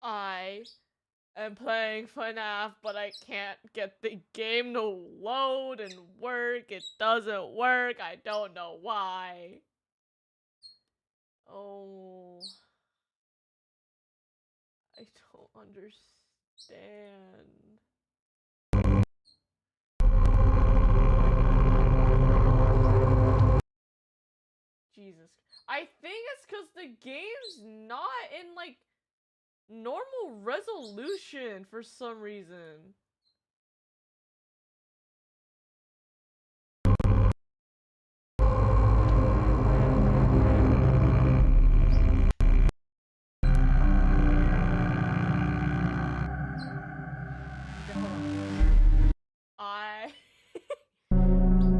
I am playing FNAF, but I can't get the game to load and work. It doesn't work. I don't know why. Oh. I don't understand. Jesus. I think it's because the game's not in, like, normal resolution for some reason.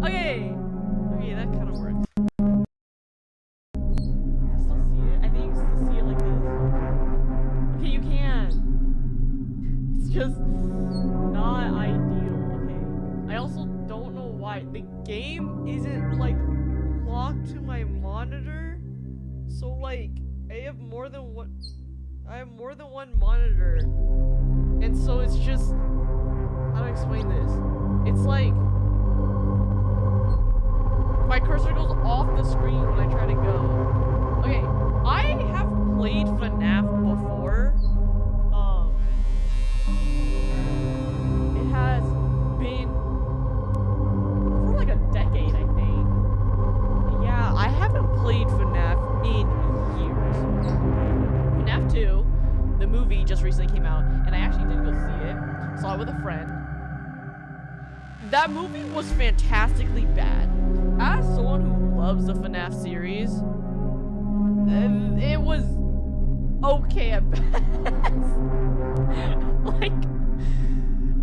Okay, that kind of works. Still see it? I think you can still see it like this. Okay, you can. It's just not ideal. Okay. I also don't know why. The game isn't, like, locked to my monitor. So, like, I have more than one monitor. And so it's just, how do I explain this? It's like my cursor goes off the screen when I try to go. Okay, I have played FNAF before. It has been for like a decade, I think. Yeah, I haven't played FNAF in years. FNAF 2, the movie, just recently came out, and I actually did go see it. Saw it with a friend. That movie was fantastically bad. As someone who loves the FNAF series, it was okay at best. Like,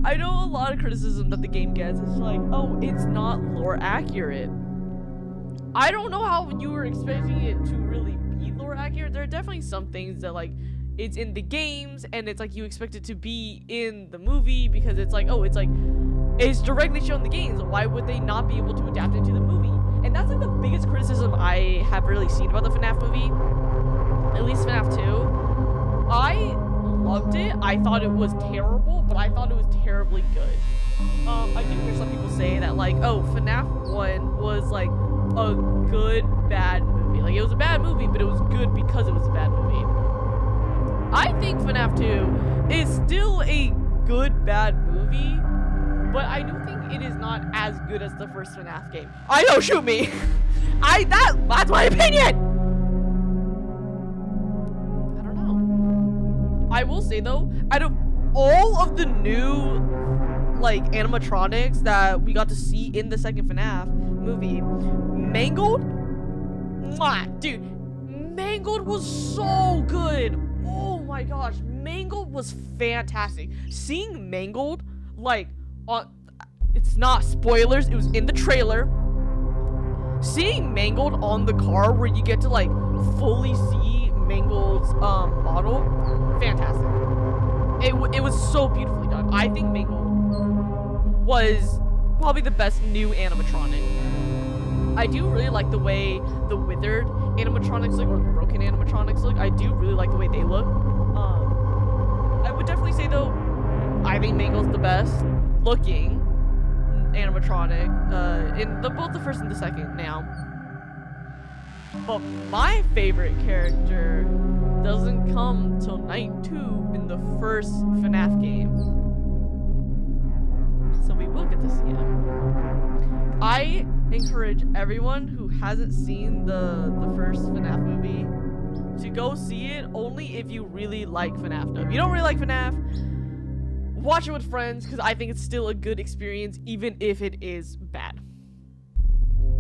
I know a lot of criticism that the game gets. It's like, oh, it's not lore accurate. I don't know how you were expecting it to really be lore accurate. There are definitely some things that, like, it's in the games, and it's like you expect it to be in the movie because it's like, oh, it's like, it's directly shown in the games. Why would they not be able to adapt it to the movie? And that's like the biggest criticism I have really seen about the FNAF movie. At least FNAF 2. I loved it. I thought it was terrible, but I thought it was terribly good. I do hear some people say that, like, oh, FNAF 1 was like a good, bad movie. Like, it was a bad movie, but it was good because it was a bad movie. I think FNAF 2 is still a good, bad movie, but I do think it is not as good as the first FNAF game. I know, shoot me! That's my opinion! I don't know. I will say though, out of all of the new, like, animatronics that we got to see in the second FNAF movie, Mangled? Mwah! Dude, Mangled was so good! Oh my gosh, Mangled was fantastic. Seeing Mangled, like, it's not spoilers, it was in the trailer. Seeing Mangled on the car where you get to, like, fully see Mangled's model, fantastic. It was so beautifully done. I think Mangled was probably the best new animatronic. I do really like the way the withered animatronics look, or the broken animatronics look. I do really like the way they look. I would definitely say though, I think Mangle's the best looking animatronic in both the first and the second now. But my favorite character doesn't come till night 2 in the first FNAF game. So we will get to see him. I encourage everyone who hasn't seen the first FNAF movie to go see it only if you really like FNAF. Now, if you don't really like FNAF, watch it with friends, because I think it's still a good experience, even if it is bad.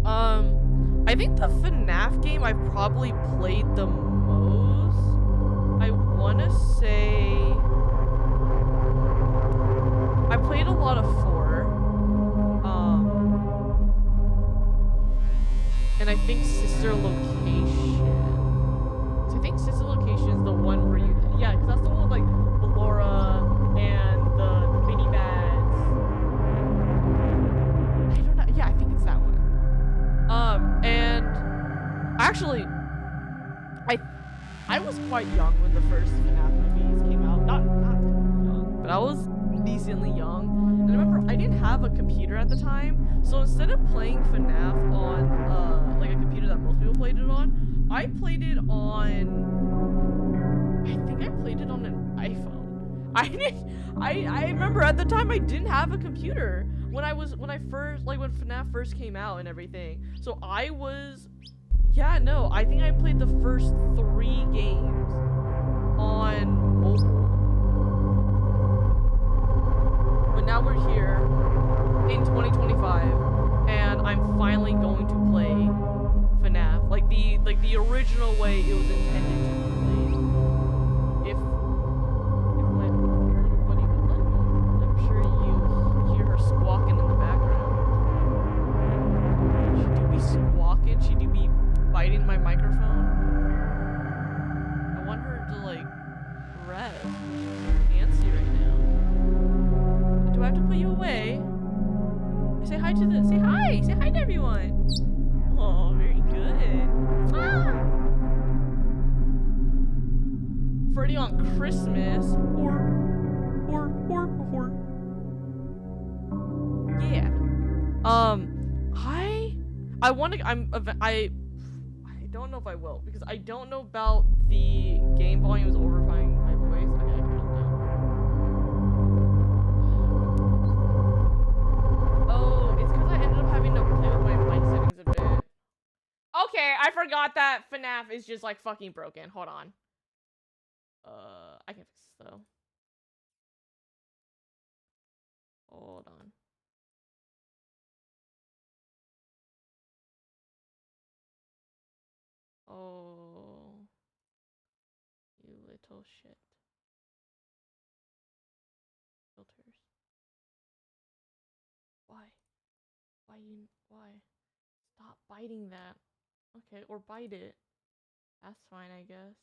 I think the FNAF game I've probably played the most, I want to say, I played a lot of 4. And I think Sister Location. So I think Sister Location is the one where you, yeah, because that's the one with, like, Laura and the mini bags. I don't know. Yeah, I think it's that one. And actually, I was quite young when the first FNAF movies came out. but I was decently young. And I remember I didn't have a computer at the time, so instead of playing FNAF on like a computer that most people played it on, I played it on, I think I played it on an iPhone. I remember at the time I didn't have a computer when when FNAF first came out and everything. So I think I played the first 3 games on mobile. But now we're here in 2025 and I'm finally going to play FNAF like the original way it was intended to be played. If my little buddy would let me, I'm sure you hear her squawking in the background. She do be squawking, she do be biting my microphone. I want her to like rest. Fancy right now. Do I have to put you away? Say hi to everyone. Oh, very good. Ah! Freddy on Christmas or yeah. I don't know if I will because I don't know about the game volumes overrunning my voice. Okay, I can turn it down. Oh, it's because I ended up having to play with my mic settings a bit. Okay, I forgot that FNAF is just like fucking broken. Hold on. I can fix this though. Hold on. Oh, you little shit. Filters. Why? Why? Stop biting that. Okay, or bite it. That's fine, I guess.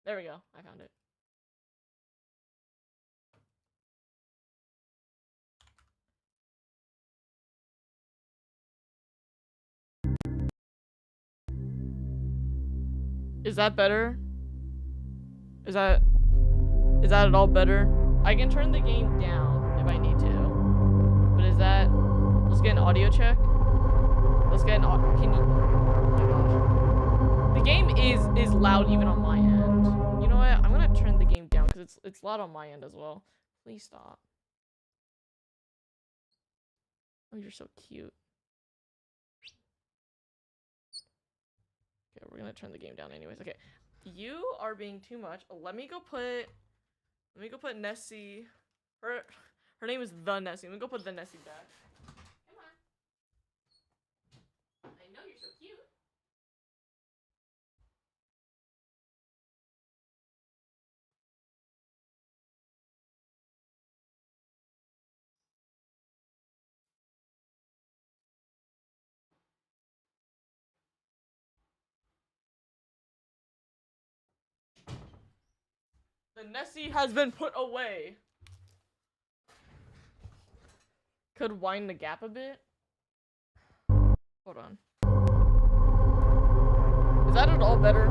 There we go. I found it. Is that better? Is that at all better? I can turn the game down if I need to. But is that... Let's get an audio check. Let's get an can you... Oh my gosh. The game is loud even on my end. You know what? I'm gonna turn the game down because it's loud on my end as well. Please stop. Oh, you're so cute. Okay, we're gonna turn the game down anyways. Okay, you are being too much. Let me go put Nessie. Her name is the Nessie. Let me go put the Nessie back. Come on. I know you're so cute. The Nessie has been put away. Could wind the gap a bit. Hold on. Is that at all better?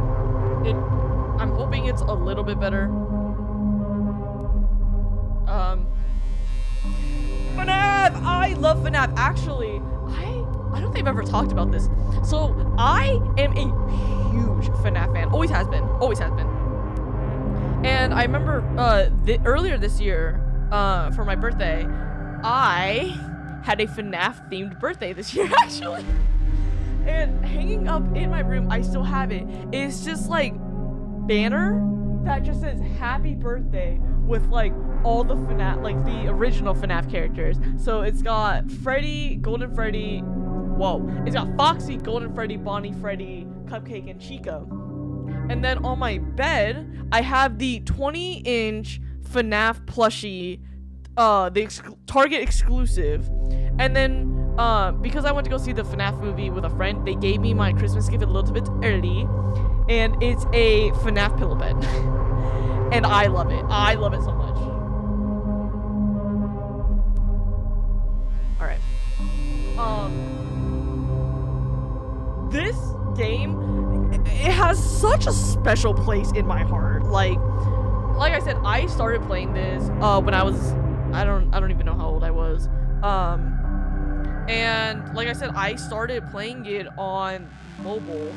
I'm hoping it's a little bit better. FNAF! I love FNAF. Actually, I don't think I've ever talked about this. So I am a huge FNAF fan. Always has been. Always has been. And I remember earlier this year, for my birthday, I had a FNAF themed birthday this year actually. And hanging up in my room, I still have it. It's just like banner that just says happy birthday with like all the FNAF, like the original FNAF characters. So it's got Freddy, Golden Freddy, whoa. It's got Foxy, Golden Freddy, Bonnie Freddy, Cupcake, and Chica. And then on my bed, I have the 20-inch FNAF plushie, the Target exclusive. And then, because I went to go see the FNAF movie with a friend, they gave me my Christmas gift a little bit early. And it's a FNAF pillow bed. And I love it. I love it so much. Alright. This game, it has such a special place in my heart. Like, like I said, I started playing this when I was, I don't even know how old I was. And like I said, I started playing it on mobile.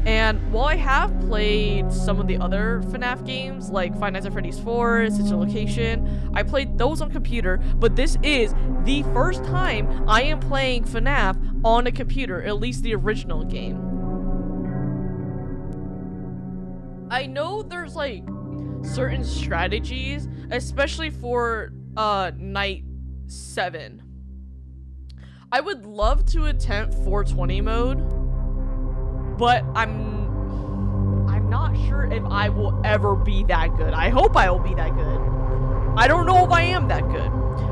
And while I have played some of the other FNAF games, like Five Nights at Freddy's 4, Sister Location, I played those on computer, but this is the first time I am playing FNAF on a computer, at least the original game. I know there's like certain strategies, especially for night 7. I would love to attempt 420 mode. But I'm not sure if I will ever be that good. I hope I will be that good. I don't know if I am that good.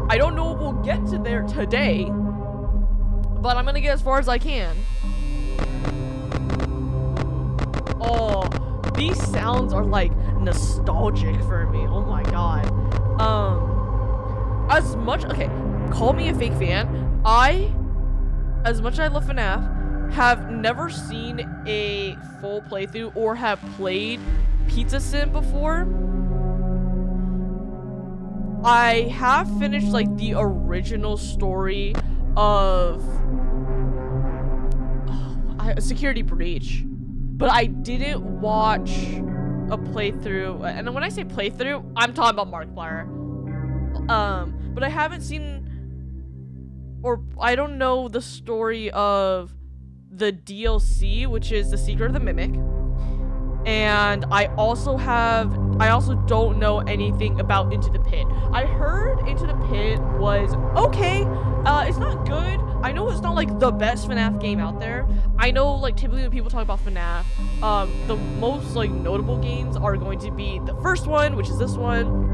I don't know if we'll get to there today, but I'm gonna get as far as I can. Oh, these sounds are like nostalgic for me. Oh my god. As much, okay, call me a fake fan. As much as I love FNAF, have never seen a full playthrough or have played Pizza Sim before. I have finished like the original story of Security Breach, but I didn't watch a playthrough. And when I say playthrough, I'm talking about Markiplier. But I haven't seen, or I don't know the story of the DLC, which is The Secret of the Mimic. And I also don't know anything about Into the Pit. I heard Into the Pit was okay. It's not good. I know it's not like the best FNAF game out there. I know like typically when people talk about FNAF, the most like notable games are going to be the first one, which is this one,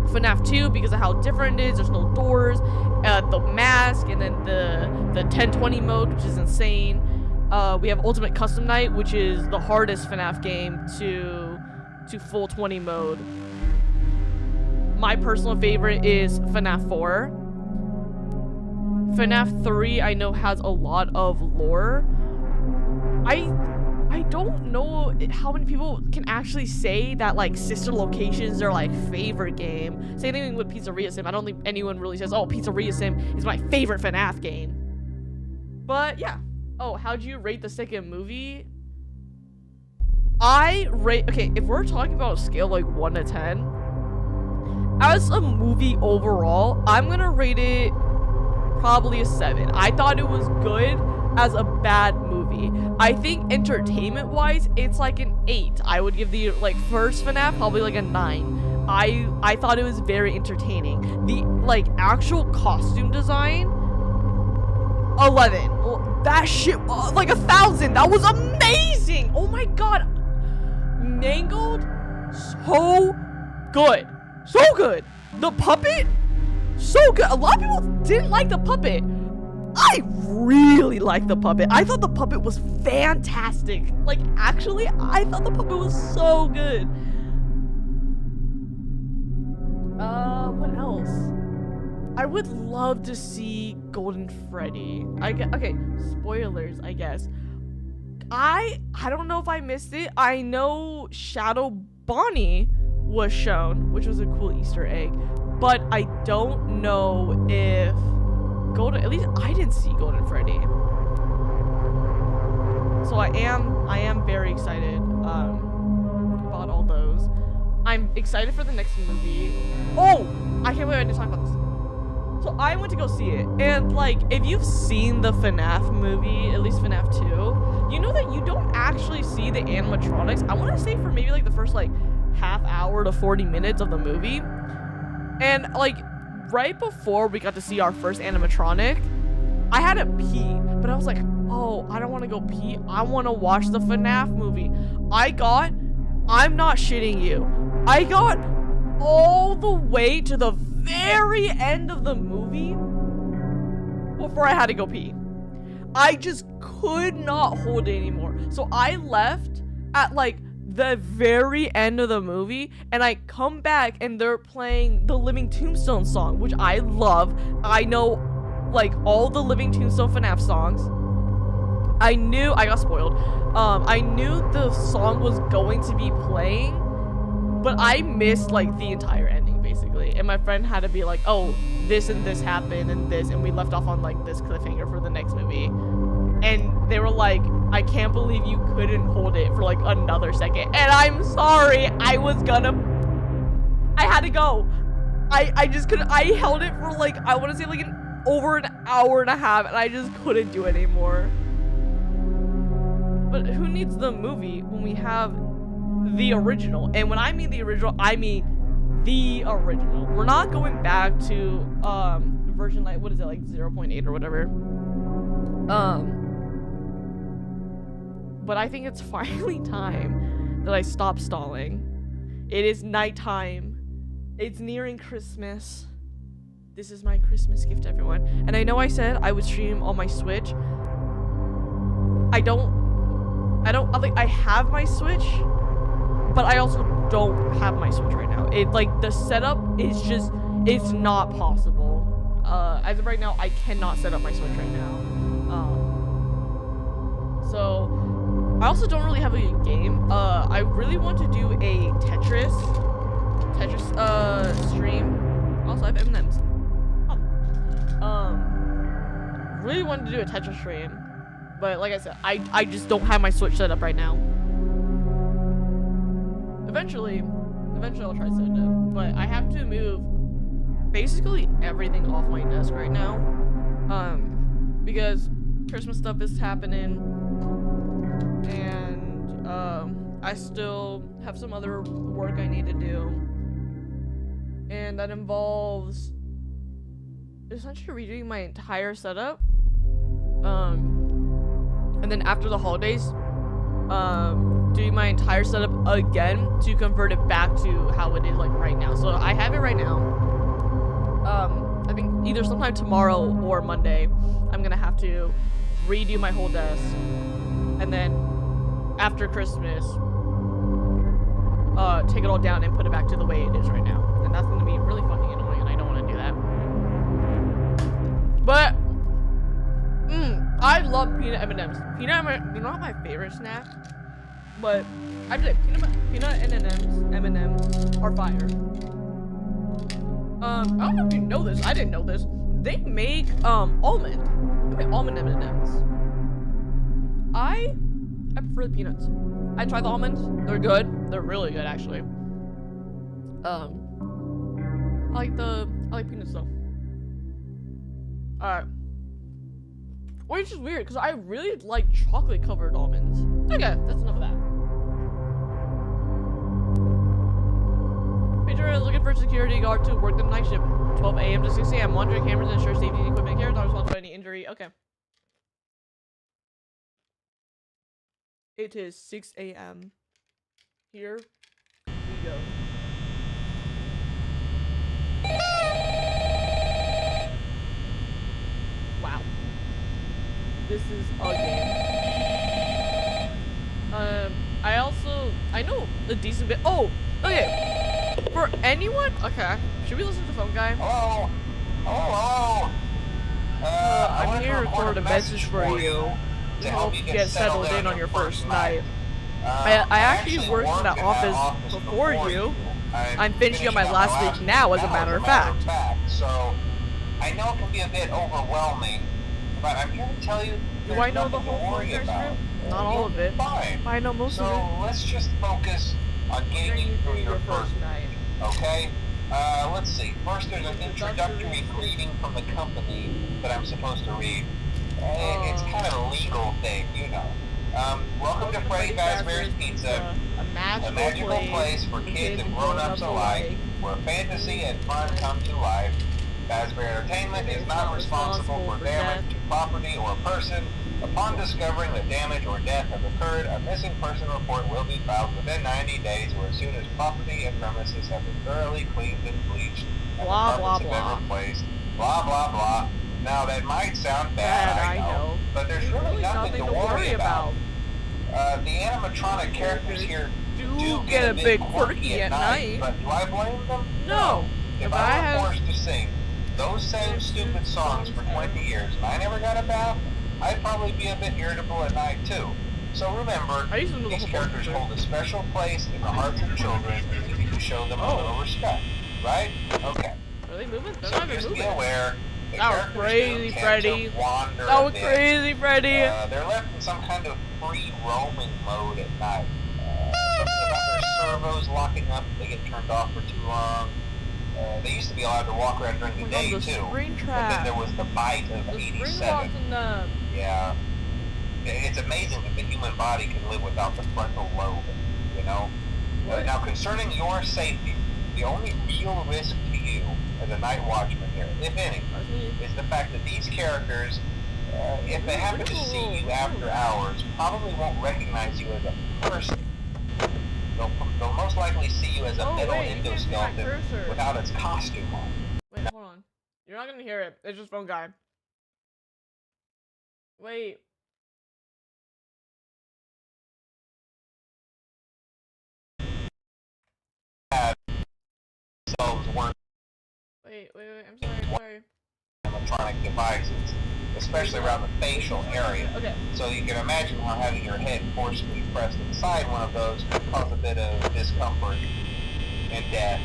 FNAF 2, because of how different it is. There's no doors, the mask, and then the 1020 mode, which is insane. We have Ultimate Custom Night, which is the hardest FNAF game to full 20 mode. My personal favorite is FNAF 4. FNAF 3 I know has a lot of lore. I don't know how many people can actually say that like Sister Location is their like favorite game. Same thing with Pizzeria Sim. I don't think anyone really says, oh, Pizzeria Sim is my favorite FNAF game. But yeah. Oh, how'd you rate the second movie? Okay, if we're talking about a scale like 1 to 10, as a movie overall, I'm gonna rate it probably a 7. I thought it was good as a bad movie. I think entertainment wise, it's like an 8. I would give the like first FNAF probably like a 9. I thought it was very entertaining. The like actual costume design, 11. That shit, like 1,000. That was amazing. Oh my god. Mangled, so good. So good. The puppet, so good. A lot of people didn't like the puppet. I really liked the puppet. I thought the puppet was fantastic. Like, actually, I thought the puppet was so good. What else? I would love to see Golden Freddy. Okay, spoilers, I guess. I don't know if I missed it. I know Shadow Bonnie was shown, which was a cool Easter egg, but I don't know if at least I didn't see Golden Freddy. So I am very excited about all those. I'm excited for the next movie. Oh, I can't wait to talk about this. So I went to go see it, and like, if you've seen the FNAF movie, at least FNAF 2, you know that you don't actually see the animatronics. I want to say for maybe like the first like half hour to 40 minutes of the movie. And like right before we got to see our first animatronic, I had to pee, but I was like, oh, I don't want to go pee. I want to watch the FNAF movie. I'm not shitting you, I got all the way to the very end of the movie before I had to go pee. I just could not hold it anymore. So I left at like the very end of the movie, and I come back and they're playing the Living Tombstone song, which I love. I know like all the Living Tombstone FNAF songs. I got spoiled. I knew the song was going to be playing But I missed like the entire ending basically, and my friend had to be like, oh, this and this happened and this, and we left off on like this cliffhanger for the next movie. And they were like, I can't believe you couldn't hold it for like another second. And I'm sorry, I had to go. I just couldn't. I held it for like, I want to say like over an hour and a half, and I just couldn't do it anymore. But who needs the movie when we have the original? And when I mean the original, I mean the original. We're not going back to version like, what is it, like 0.8 or whatever. But I think it's finally time that I stop stalling. It is nighttime. It's nearing Christmas. This is my Christmas gift, everyone. And I know I said I would stream on my Switch. I think I have my Switch, but I also don't have my Switch right now. It like the setup is just, it's not possible. As of right now, I cannot set up my Switch right now. So I also don't really have a game. I really want to do a Tetris stream. Also, I have M&Ms. Really wanted to do a Tetris stream, but like I said, I just don't have my Switch set up right now. Eventually I'll try to set it up, but I have to move basically everything off my desk right now, because Christmas stuff is happening, and I still have some other work I need to do, and that involves essentially redoing my entire setup, and then after the holidays, doing my entire setup again to convert it back to how it is like right now. So I have it right now. I think either sometime tomorrow or Monday, I'm gonna have to redo my whole desk, and then after Christmas, take it all down and put it back to the way it is right now. And that's gonna be really fucking annoying, and I don't want to do that. But I love peanut M&Ms. Peanut M&Ms, they're not my favorite snack, but I just peanut M&Ms are fire. I don't know if you know this. I didn't know this. They make almond M&Ms. I prefer the peanuts. I tried the almonds. They're good. They're really good, actually. I like peanuts though. Alright. Which is weird, because I really like chocolate covered almonds. Okay, that's enough of that. Peter is looking for a security guard to work the night shift, 12 a.m. to 6 a.m. Monitoring cameras and ensure safety and equipment care. Not responsible for any injury. Okay. It is 6 a.m. Here we go. Wow. This is a game. I know a decent bit. Oh, okay. For anyone, okay. Should we listen to the phone guy? Hello. Hello. I'm here to record a message for you to help you get settled in on your first night. I actually worked in that office before you. I'm finishing up my last week now, as a matter of fact. So, I know it can be a bit overwhelming, but I'm here to tell you. Do I know the whole phone guy's script? Not all of it. Fine. I know most of it. So let's just focus on getting you through your first night. Okay? Let's see. First, there's an introductory greeting from the company that I'm supposed to read. It's kind of a legal thing, you know. Welcome to Freddy Fazbear's Pizza, a magical place for kids and grown-ups alike, where fantasy and fun come to life. Fazbear Entertainment is not responsible for damage to property or person. Upon discovering that damage or death have occurred, a missing person report will be filed within 90 days or as soon as property and premises have been thoroughly cleaned and bleached and the carpets have been replaced. Blah, blah, blah. Now, that might sound bad, I know, but there's really nothing to worry about. The animatronic characters here do get a bit quirky at night, but do I blame them? No. If I were forced to sing those same stupid songs for 20 years and I never got a bath, I'd probably be a bit irritable at night too. So remember, these characters hold a special place in the hearts of children. If you to show them a little respect, right? Okay. Are they moving? They're So not even just moving. be aware. That was crazy, Freddy. That was crazy, Freddy. They're left in some kind of free roaming mode at night. Something about their servos locking up if they get turned off for too long. They used to be allowed to walk around during the day too. Spring But trap. then there was the bite of The 87. spring walks in them. Yeah. It's amazing that the human body can live without the frontal lobe, you know? Now, concerning your safety, the only real risk to you as a night watchman here, if any, is the fact that these characters, if they happen to see you after hours, probably won't recognize you as a person. They'll most likely see you as a metal endoskeleton without its costume on. Wait, hold on. You're not gonna hear it. It's just phone guy. Wait. Wait, I'm sorry. Electronic devices, especially around the facial area. Okay. So you can imagine how having your head forcibly pressed inside one of those could cause a bit of discomfort and death.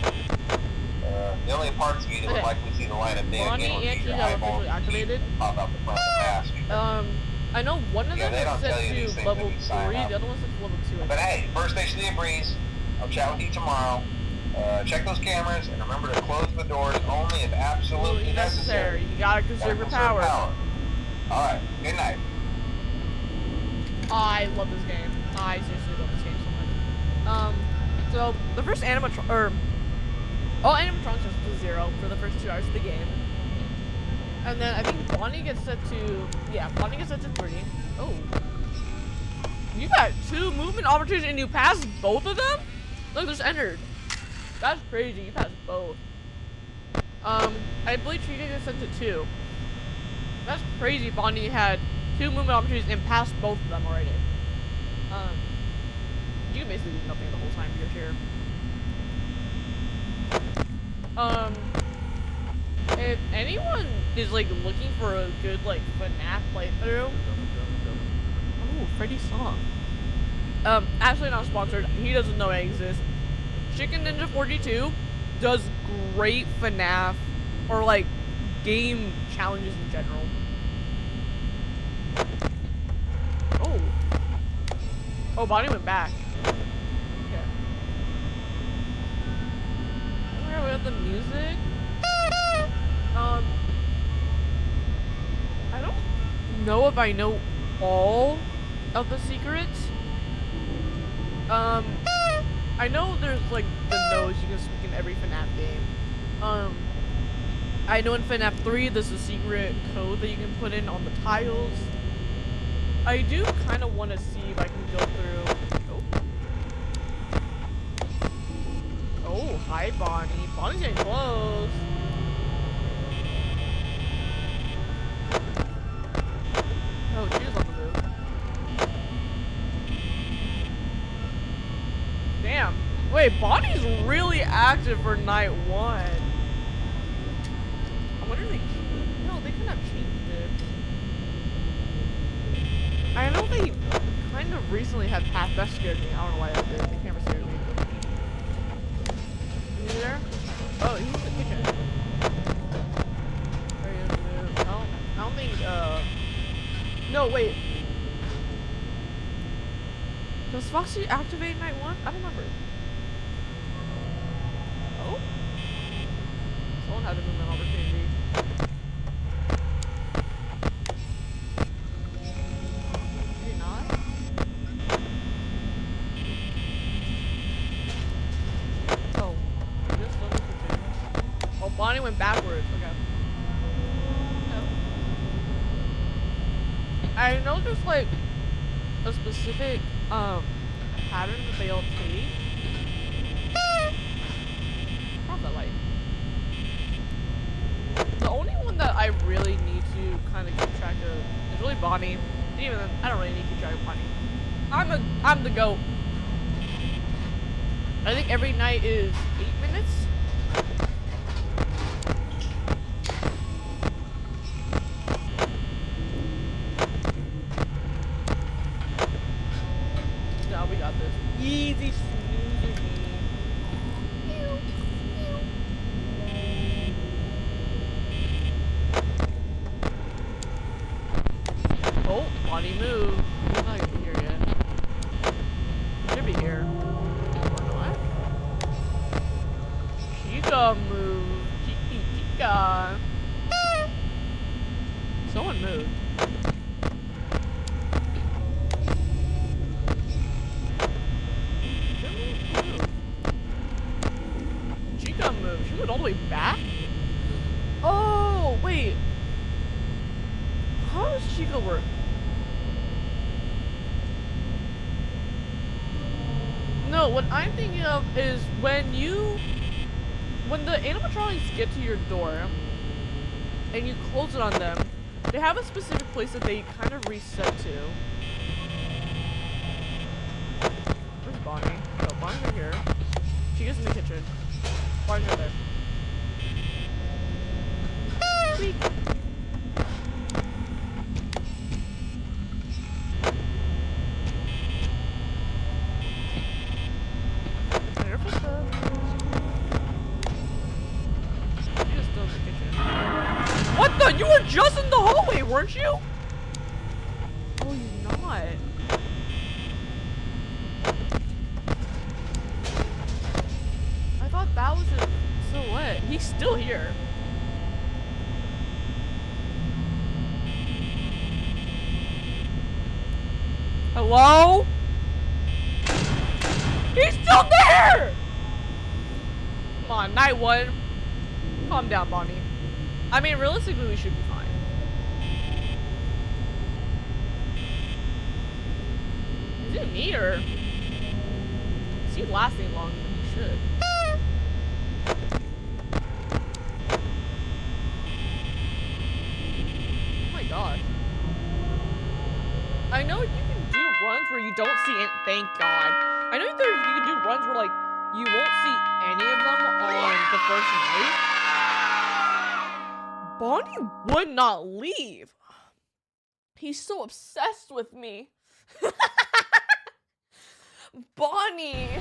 The only parts of you that would likely see the light of day again would be your eyeballs activated. Pop out the front of the mask. I know one of them is set to level 3, the other one's set to level 2. But hey, first station of the breeze. I'll chat with you tomorrow. Check those cameras and remember to close the doors only if absolutely necessary. You gotta conserve your power. Alright, good night. I love this game. I seriously love this game so much. So the first all animatronics are to 0 for the first 2 hours of the game. And then I think Bonnie gets set to 3. Oh. You got 2 movement opportunities and you passed both of them? Look, there's entered. That's crazy, you passed both. I believe Chica gets set to 2. That's crazy. Bonnie had 2 movement opportunities and passed both of them already. You can basically do nothing the whole time you're here. If anyone is like looking for a good like FNAF playthrough, oh, Freddy's song. Actually not sponsored. He doesn't know it exists. Chicken Ninja 42 does great FNAF or like game challenges in general. Oh, Bonnie went back. Okay. Where are we at the music? I don't know if I know all of the secrets. I know there's like the nose you can speak in every FNAF game. I know in FNAF 3 there's a secret code that you can put in on the tiles. I do kind of want to see if I can go through. Oh, hi Bonnie. Bonnie's getting close. Oh, she was on the move. Damn. Wait, Bonnie's really active for night 1. I wonder if they changed. No, they couldn't have changed it. I know they kind of recently had path. That scared me. I don't know why that did. The camera scared me. Is he there? Oh, he's in the kitchen. Where is he? I don't think, no, wait. Does Foxy activate night 1? I don't remember. Oh? Someone had a movement opportunity. Did he not? Oh. Just let me continue. Oh, Bonnie went backwards. Okay. I know there's like a specific pattern that they all take. Not that light. The only one that I really need to kind of keep track of is really Bonnie. Even then, I don't really need to keep track of Bonnie. I'm the GOAT. I think every night is 8 minutes. No, we got this. Easy snoozer. Chica moved. Chica. Someone moved. Chica moved. She moved all the way back? Oh, wait. How does Chica work? No, what I'm thinking of is when the animatronics get to your door and you close it on them, they have a specific place that they kind of reset to. Where's Bonnie? Oh, Bonnie's right here. Chica's in the kitchen. Bonnie's right there. Squeak. What the? You were just in the hallway, weren't you? Oh, you're not. I thought that was it. So what? He's still here. Hello? He's still there! Come on, night one. Calm down, Bonnie. I mean, realistically, we should be fine. Is it me, or is he lasting longer than he should? Oh my gosh. I know you can do runs where you don't see it. Thank God. I know you can do runs where, like, you won't see any of them on the first night. Bonnie would not leave. He's so obsessed with me. Bonnie,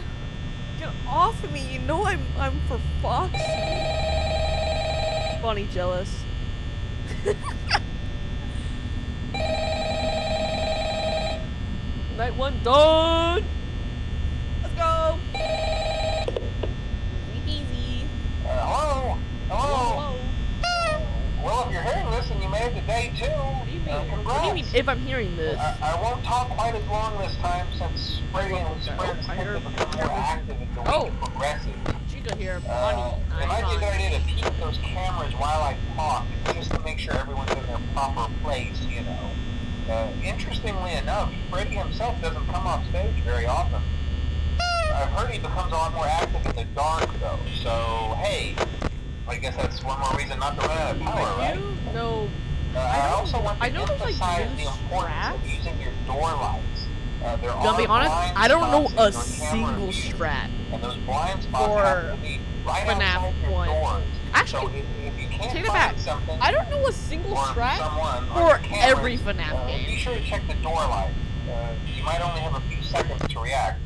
get off of me. You know I'm for Foxy. Bonnie jealous. Night one done. Let's go. Easy. Hello? Hello. Well, if you're hearing this and you made it to day 2, congrats. What do you mean if I'm hearing this? I won't talk quite as long this time since Brady and his friends tend to become more active as the week progresses. Chica here, Bonnie. It might be a good idea to peek those cameras while I talk, just to make sure everyone's in their proper place, you know. Interestingly enough, Brady himself doesn't come off stage very often. I've heard he becomes a lot more active in the dark, though, so hey. I guess that's one more reason not to run out of power, right? No. I also want to emphasize the importance of using your door lights. To be honest, I don't know a single strat for FNAF 1. Actually, take it back. I don't know a single strat for every FNAF game. Be sure to check the door light. You might only have a few seconds to react.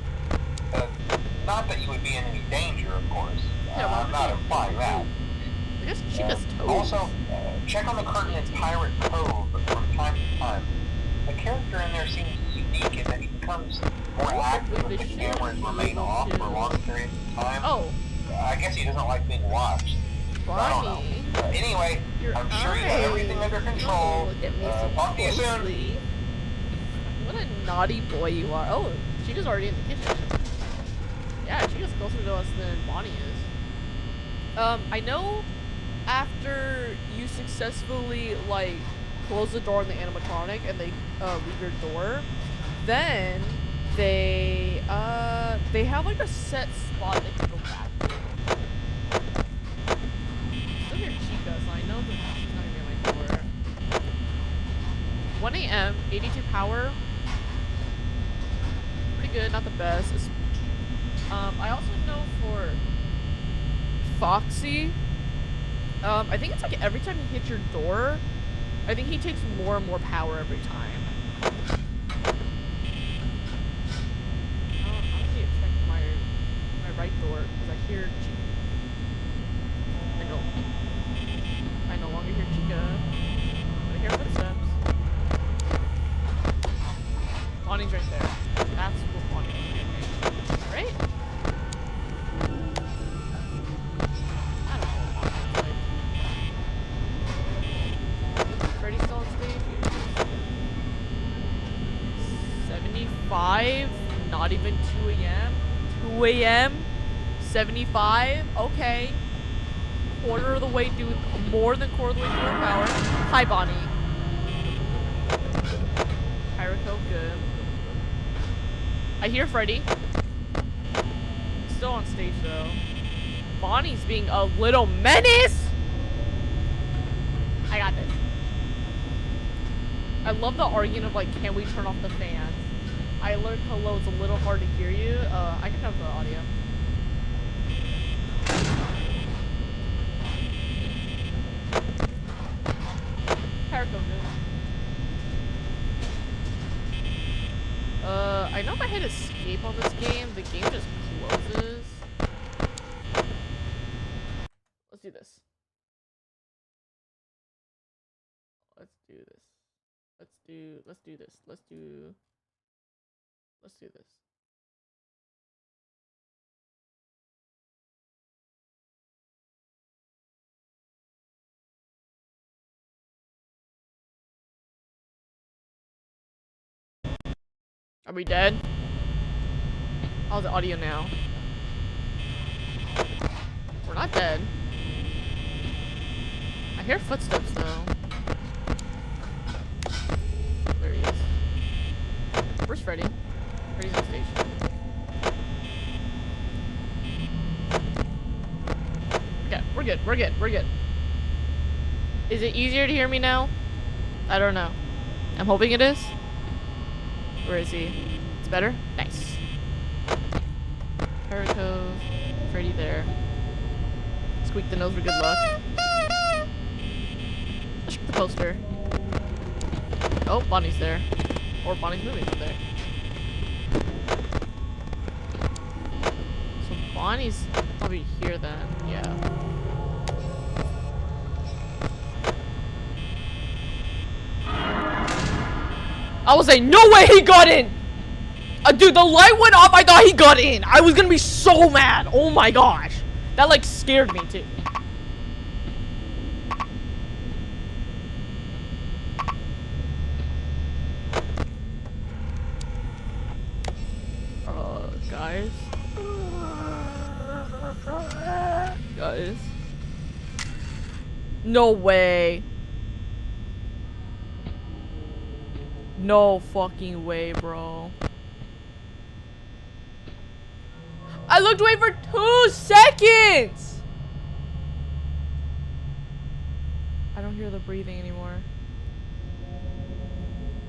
Not that you would be in any danger, of course. I'm not implying that. I guess Chica's toes. Also, check on the curtain in Pirate Cove from time to time. The character in there seems unique in that he becomes more active if the cameras remain off for long periods of time. Oh. I guess he doesn't like being watched. I don't know. Anyway, I'm sure you have everything under control. Look at me so talk to you soon. What a naughty boy you are. Oh, Chica's already in the kitchen. Yeah, Chica's closer to us than Bonnie is. I know after you successfully, like, close the door on the animatronic and they, leave your door, then they have, like, a set spot they can go back to. Still hear Chica, so I know that she's not gonna be at my door. 1 a.m., 82 power. Pretty good, not the best. I also know for Foxy, I think it's like every time you hit your door, I think he takes more and more power every time. I need to check my right door because I hear Chica. I no longer hear Chica. I hear footsteps. Bonnie's right there. That's what Bonnie is. Right? 2 a.m. 75. Okay. Quarter of the way through, more than quarter of the way through our power. Hi, Bonnie. Pyroco, good. I hear Freddy. Still on stage though. Bonnie's being a little menace. I got this. I love the argument of like, can we turn off the fans? I learned hello, it's a little hard to hear you. I can have the audio. Perico, I know if I hit escape on this game, the game just closes. Let's do this. Let's do this. Let's do this. Let's do this. Are we dead? How's the audio now? We're not dead. I hear footsteps though. There he is. Where's Freddy? Freddy's on stage. Okay, we're good. We're good. We're good. Is it easier to hear me now? I don't know. I'm hoping it is. Where is he? It's better? Nice. Perico, Freddy there. Squeak the nose for good luck. Let's check the poster. Oh, Bonnie's there. Or Bonnie's moving from there. So Bonnie's probably here then. Yeah. I was like, no way he got in! Dude, the light went off, I thought he got in! I was gonna be so mad! Oh my gosh! That like scared me too. Guys? Guys? No way! No fucking way, bro. I looked away for 2 seconds! I don't hear the breathing anymore.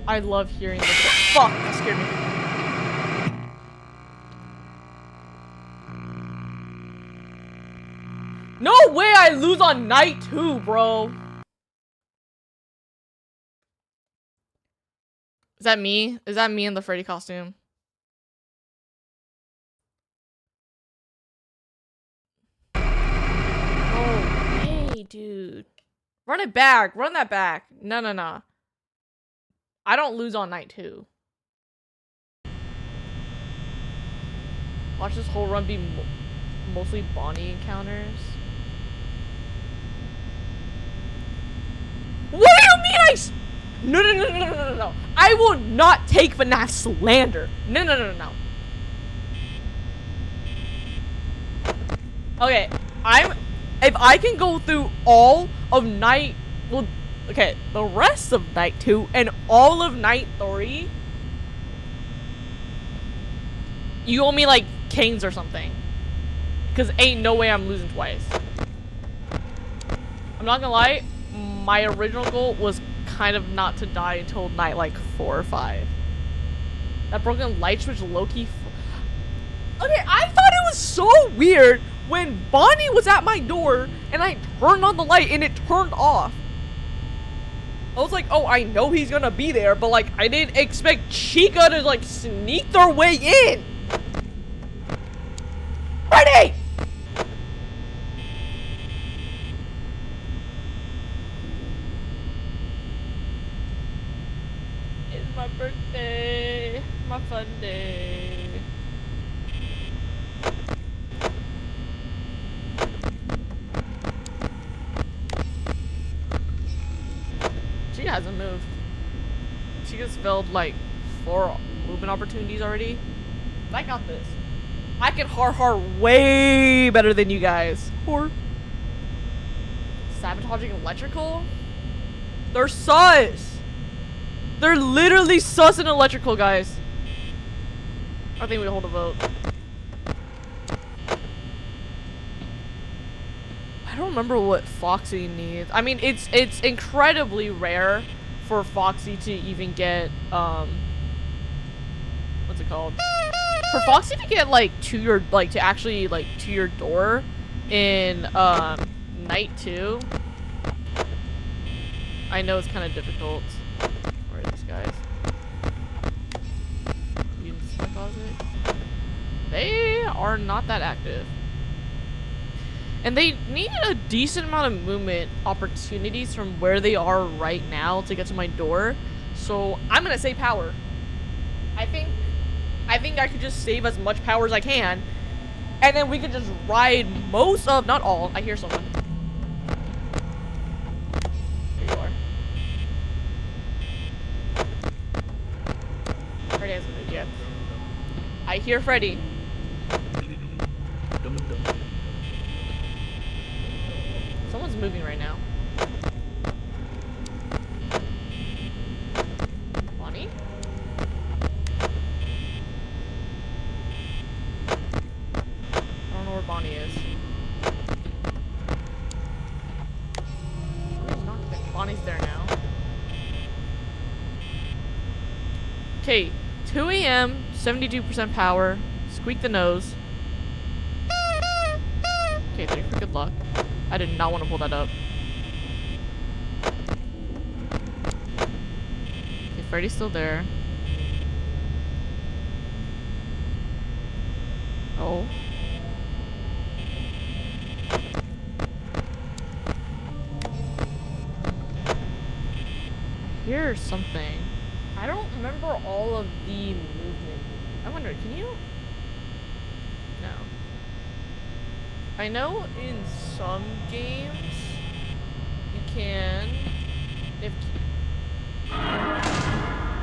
I love hearing the fuck, that scared me. No way I lose on night 2, bro. Is that me? Is that me in the Freddy costume? Oh, hey, dude. Run it back. Run that back. No, no, no. I don't lose on night 2. Watch this whole run be mostly Bonnie encounters. What do you mean No, no, no, no, no, no, no. I will not take FNAF slander. No, no, no, no, no. Okay, if I can go through all of night, well, okay, the rest of night 2 and all of night 3, you owe me like canes or something. Cause ain't no way I'm losing twice. I'm not gonna lie, my original goal was kind of not to die until night like 4 or 5. That broken light switch low-key. Okay, I thought it was so weird when Bonnie was at my door and I turned on the light and it turned off. I was like, oh, I know he's gonna be there, but like I didn't expect Chica to like sneak their way in. Ready? It's my birthday, my fun day. She hasn't moved. She just filled like 4 movement opportunities already. I got this. I can harhar way better than you guys. Or sabotaging electrical? They're sus. They're literally sus and electrical, guys. I think we hold a vote. I don't remember what Foxy needs. I mean, it's incredibly rare for Foxy to even get what's it called? For Foxy to get like to your to your door in night 2. I know it's kind of difficult. Where are these guys? You in the closet? They are not that active. And they need a decent amount of movement opportunities from where they are right now to get to my door. So I'm gonna say power. I think I could just save as much power as I can, and then we could just ride most of, not all. I hear someone. There you are. Freddy hasn't moved yet. I hear Freddy. Someone's moving right now. Bonnie? I don't know where Bonnie is. Bonnie's there now. Okay, 2 a.m., 72% power. Squeak the nose. Okay, 3 for good luck. I did not want to pull that up. Okay, Freddy's still there. Oh. Here's something. I don't remember all of the movement. I wonder, can you? No. I know in some games you can, if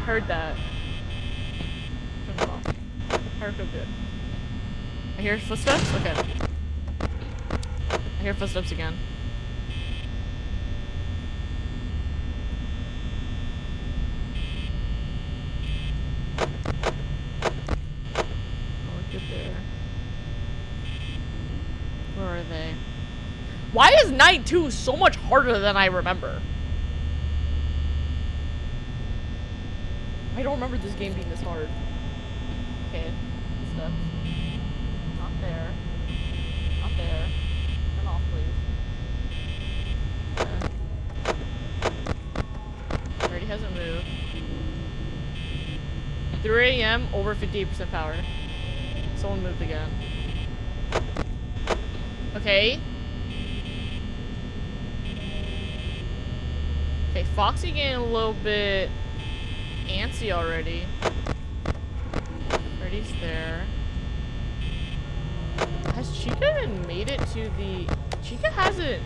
heard that. Turn it off. Heard go good. I hear footsteps? Okay. I hear footsteps again. Oh, get there. Where are they? Why is night 2 so much harder than I remember? I don't remember this game being this hard. Okay, steps. Not there. Not there. Turn off, please. Okay. Already hasn't moved. 3 a.m. over 58% power. Someone moved again. Okay. Okay, Foxy getting a little bit antsy already. Freddy's there. Has Chica even made it to the... Chica hasn't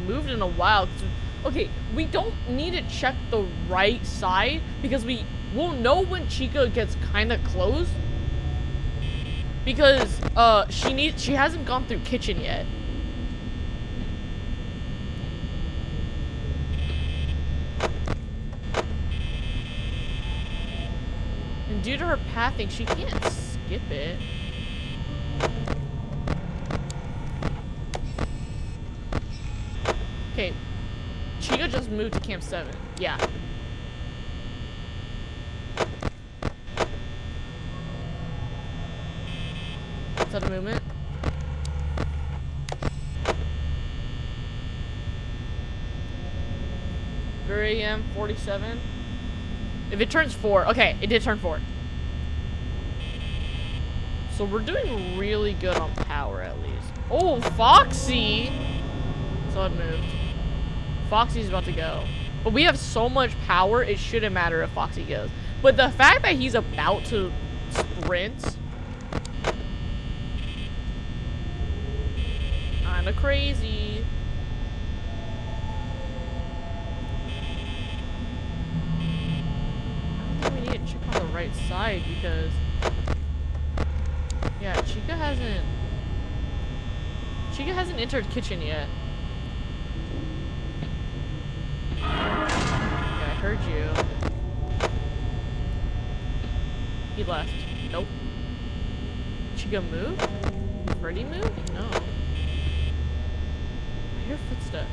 moved in a while. Okay, we don't need to check the right side because we will know when Chica gets kind of close. Because she hasn't gone through kitchen yet. And due to her pathing, she can't skip it. Okay. Chica just moved to Camp 7. Yeah. Is that a movement? AM 47. If it turns 4, okay, it did turn 4. So we're doing really good on power at least. Oh, Foxy! So it moved. Foxy's about to go. But we have so much power, it shouldn't matter if Foxy goes. But the fact that he's about to sprint, kinda crazy. I don't think we need to check on the right side because, yeah, Chica hasn't entered kitchen yet. Okay, I heard you. He left. Nope. Chica move? Freddy move? No. I hear footsteps.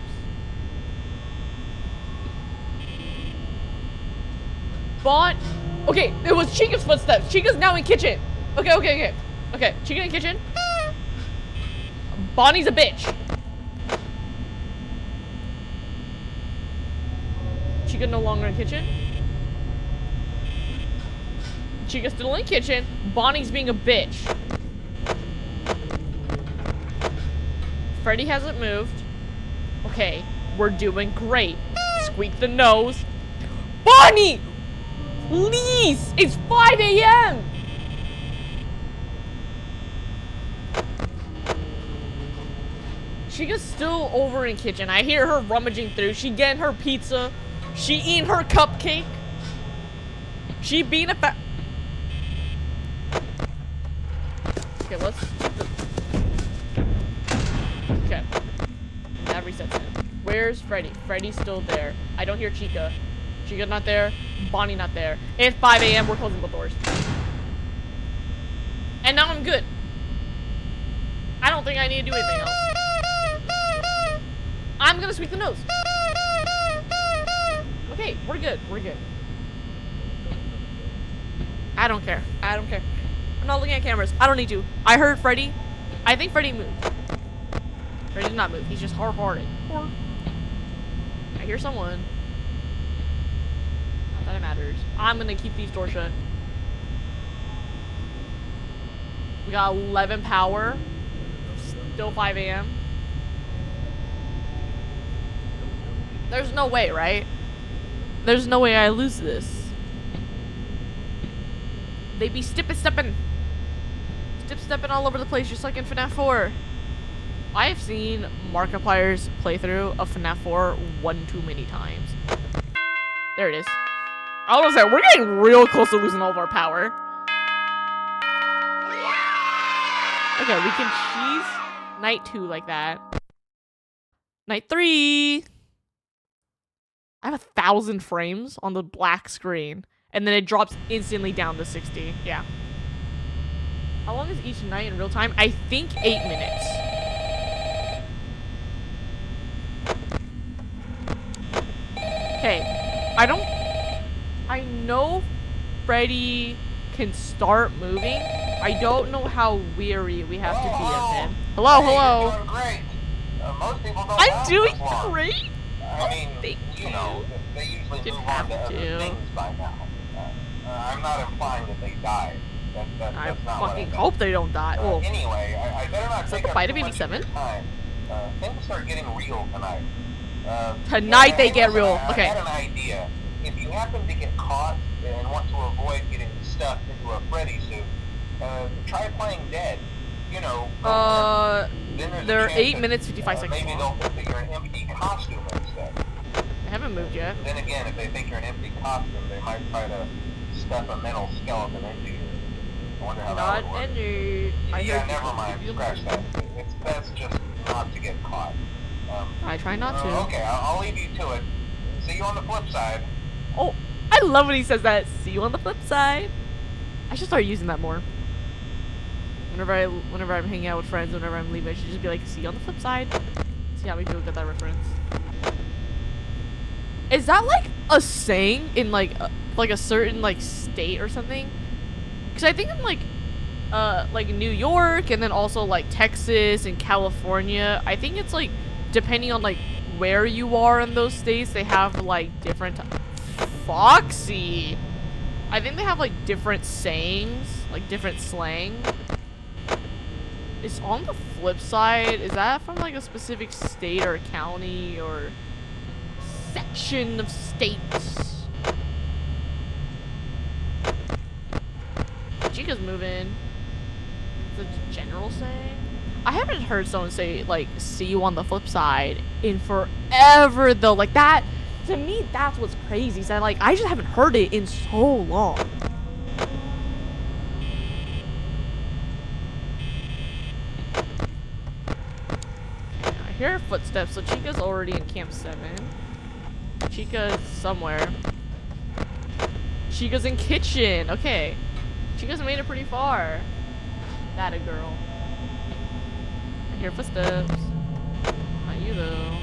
Okay, it was Chica's footsteps. Chica's now in kitchen. Okay. Okay, Chica in kitchen. Bonnie's a bitch. Chica no longer in kitchen. Chica's still in kitchen. Bonnie's being a bitch. Freddy hasn't moved. Okay, we're doing great. Squeak the nose. Bonnie! Please! It's 5 a.m. Chica's still over in kitchen. I hear her rummaging through. She getting her pizza. She eating her cupcake. She being a fat. Okay, let's. Okay. That resets him. Where's Freddy? Freddy's still there. I don't hear Chica. Chica not there. Bonnie not there. It's 5 a.m. We're closing both doors. And now I'm good. I don't think I need to do anything else. I'm gonna sweep the nose. Okay, we're good. We're good. I don't care. I don't care. I'm not looking at cameras. I don't need to. I heard Freddy. I think Freddy moved. Freddy did not move. He's just hard-hearted. I hear someone. Not that it matters. I'm gonna keep these doors shut. We got 11 power. Still 5 a.m. There's no way, right? There's no way I lose this. They be stepping all over the place, just like in FNAF 4. I have seen Markiplier's playthrough of FNAF 4 one too many times. There it is. I was gonna say, we're getting real close to losing all of our power. Okay, we can cheese night 2 like that. Night 3. I have 1,000 frames on the black screen, and then it drops instantly down to 60. Yeah. How long is each night in real time? I think 8 minutes. Okay. I know Freddy can start moving. I don't know how weary we have to be of him. Hello, hello. You're doing great. Most people don't I'm last doing this long. great. I mean, Thank you know, they usually Didn't move on to have other to. things by now. I'm not implying that they died. That's I not what I fucking meant. hope they don't die. Well, Anyway, I better not is that take the up bite too of much of 87? your time. Things start getting real tonight. Tonight they get listen, real. I Okay. had an idea. If you happen to get caught and want to avoid getting stuffed into a Freddy suit, try playing dead. You know. Then there's a they're chance 8 that, minutes 55 seconds maybe long. they'll think that you're an empty costume instead. I haven't moved yet. Then again, if they think you're an empty costume, they might try to stuff a mental skeleton into you. I wonder how that would work. Any. Yeah, never mind. Scratch that. It's best just not to get caught. I try not to. Okay, I'll leave you to it. See you on the flip side. Oh, I love when he says that. See you on the flip side. I should start using that more. Whenever I'm hanging out with friends, whenever I'm leaving, I should just be like, see you on the flip side. See how many people get that reference. Is that like a saying in like a certain like state or something? Because I think in like New York and then also like Texas and California, I think it's like depending on like where you are in those states, they have like different Foxy. I think they have like different sayings, like different slang. It's on the flip side. Is that from like a specific state or county or section of states? Chica's moving. Is it a general saying? I haven't heard someone say like "see you on the flip side" in forever though. Like that, to me, that's what's crazy. So I just haven't heard it in so long. hear footsteps, so Chica's already in Camp 7. Chica's somewhere. Chica's in kitchen. Okay. Chica's made it pretty far. That a girl. I hear footsteps. Not you though.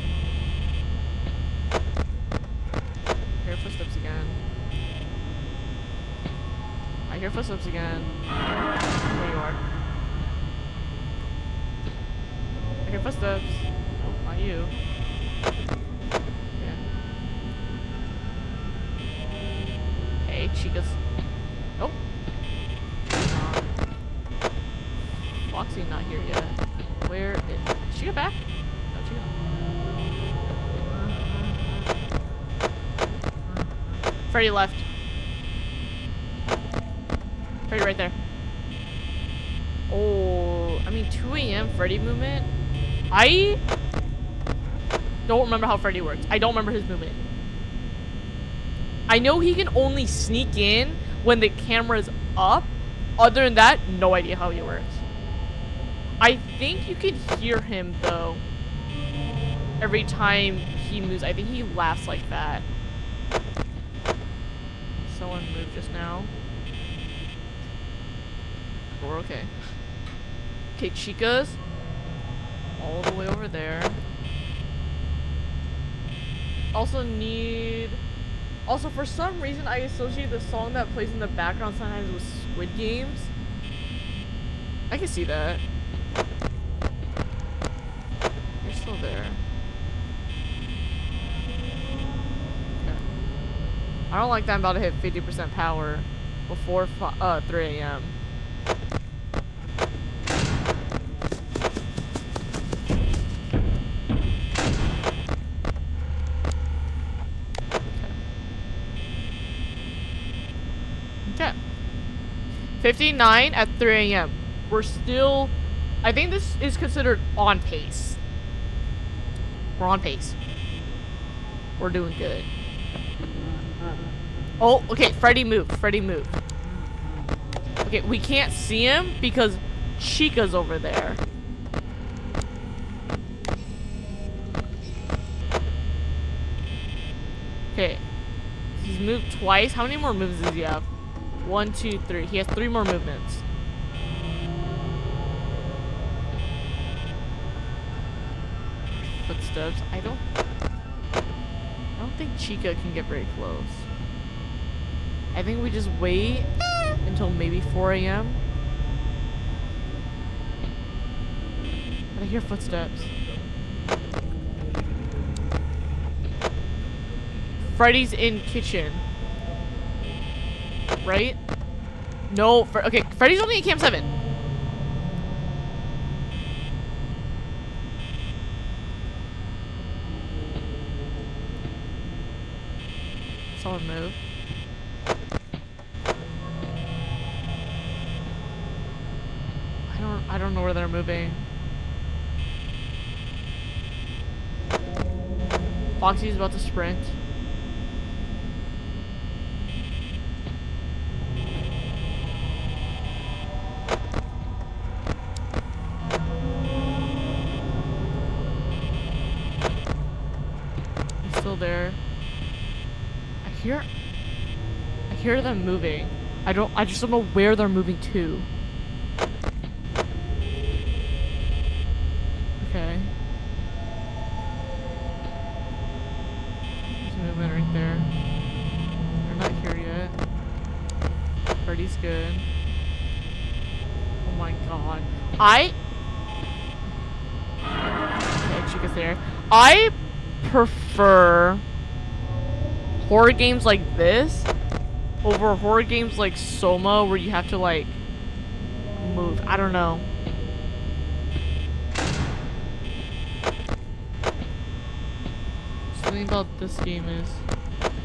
I hear footsteps again. I hear footsteps again. There you are. I hear footsteps. Oh, not you. Yeah. Hey, Chica's. Oh. Foxy not here yet. Where is Chica back? No, Chica. Freddy left. Freddy right there. Oh, I mean 2 a.m. Freddy movement. I don't remember how Freddy works. I don't remember his movement. I know he can only sneak in when the camera's up. Other than that, no idea how he works. I think you can hear him though. Every time he moves, I think he laughs like that. Someone moved just now. We're okay. Okay, Chica's all the way over there. Also for some reason I associate the song that plays in the background sometimes with Squid Games. I can see that. You're still there. Okay. I don't like that I'm about to hit 50% power before 3 a.m. Okay. 59 at 3 a.m. We're still, I think this is considered on pace. We're on pace. We're doing good. Oh, okay, Freddy moved. Freddy moved. Okay, we can't see him because Chica's over there. Okay. He's moved twice. How many more moves does he have? 1, 2, 3. He has 3 more movements. Footsteps. I don't think Chica can get very close. I think we just wait until maybe 4 a.m. But I hear footsteps. Freddy's in kitchen. Right? No, okay, Freddy's only in Camp 7. Someone move. I don't know where they're moving. Foxy's about to sprint. He's still there. I hear them moving. I just don't know where they're moving to. Okay. There's movement right there. They're not here yet. Freddy's good. Oh my god. Okay, Chica's there. I prefer horror games like this over horror games like Soma where you have to like move. I don't know. Something about this game is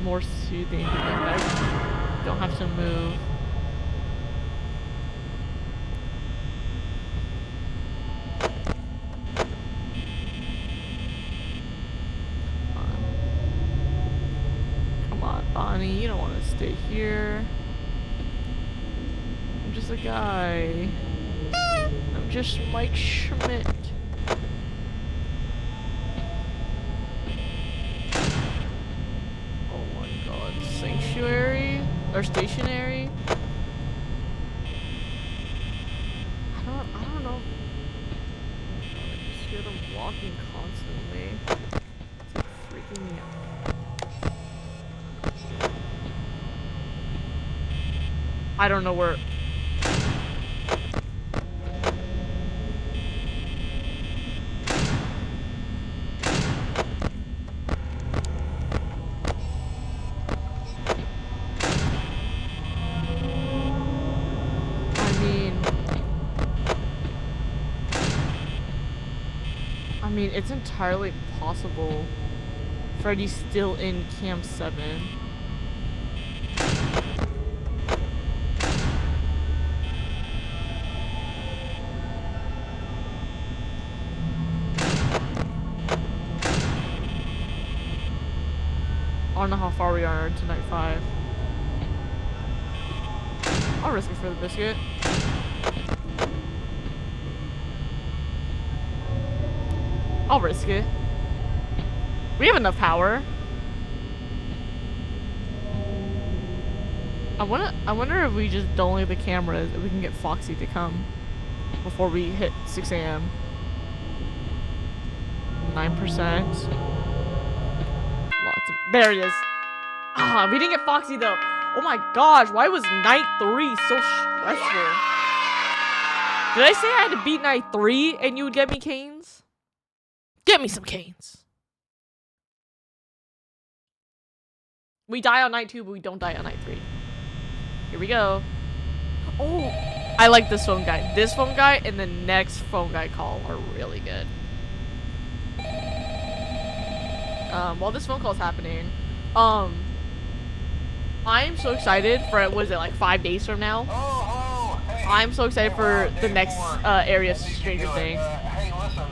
more soothing. I don't have to move. Bonnie, you don't want to stay here. I'm just a guy. I'm just Mike Schmidt. Or stationary. I don't know. I just hear them walking constantly. It's like freaking me out. I don't know where. I mean, it's entirely possible Freddy's still in Cam 7. I don't know how far we are to night 5. I'll risk it for the biscuit. I'll risk it. We have enough power. I wonder if we just don't leave the cameras, if we can get Foxy to come before we hit 6 a.m. 9%. There it is. Ah, we didn't get Foxy though. Oh my gosh, why was night 3 so stressful? Did I say I had to beat night 3 and you would get me canes? Get me some canes. We die on night 2, but we don't die on night 3. Here we go. Oh, I like this phone guy. This phone guy and the next phone guy call are really good. While this phone call is happening, I'm so excited for, what is it, like 5 days from now? Hey, I'm so excited for the next area of Stranger Things. Hey, listen.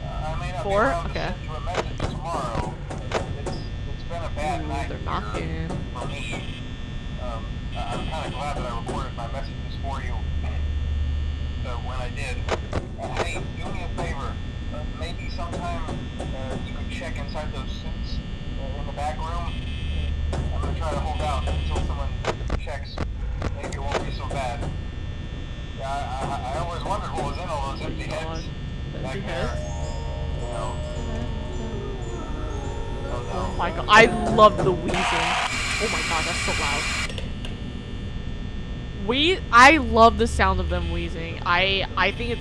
I may not 4? be able to Okay. send you a message tomorrow. It's been a bad night They're here knocking. for me. I'm kind of glad that I recorded my messages for you. So when I did, hey, do me a favor. Maybe sometime you could check inside those suits in the back room. I'm gonna try to hold out until someone checks. Maybe it won't be so bad. Yeah, I always wondered what was in all those empty heads back there. You know. Oh my god, I love the wheezing. Oh my god, that's so loud. I love the sound of them wheezing. I think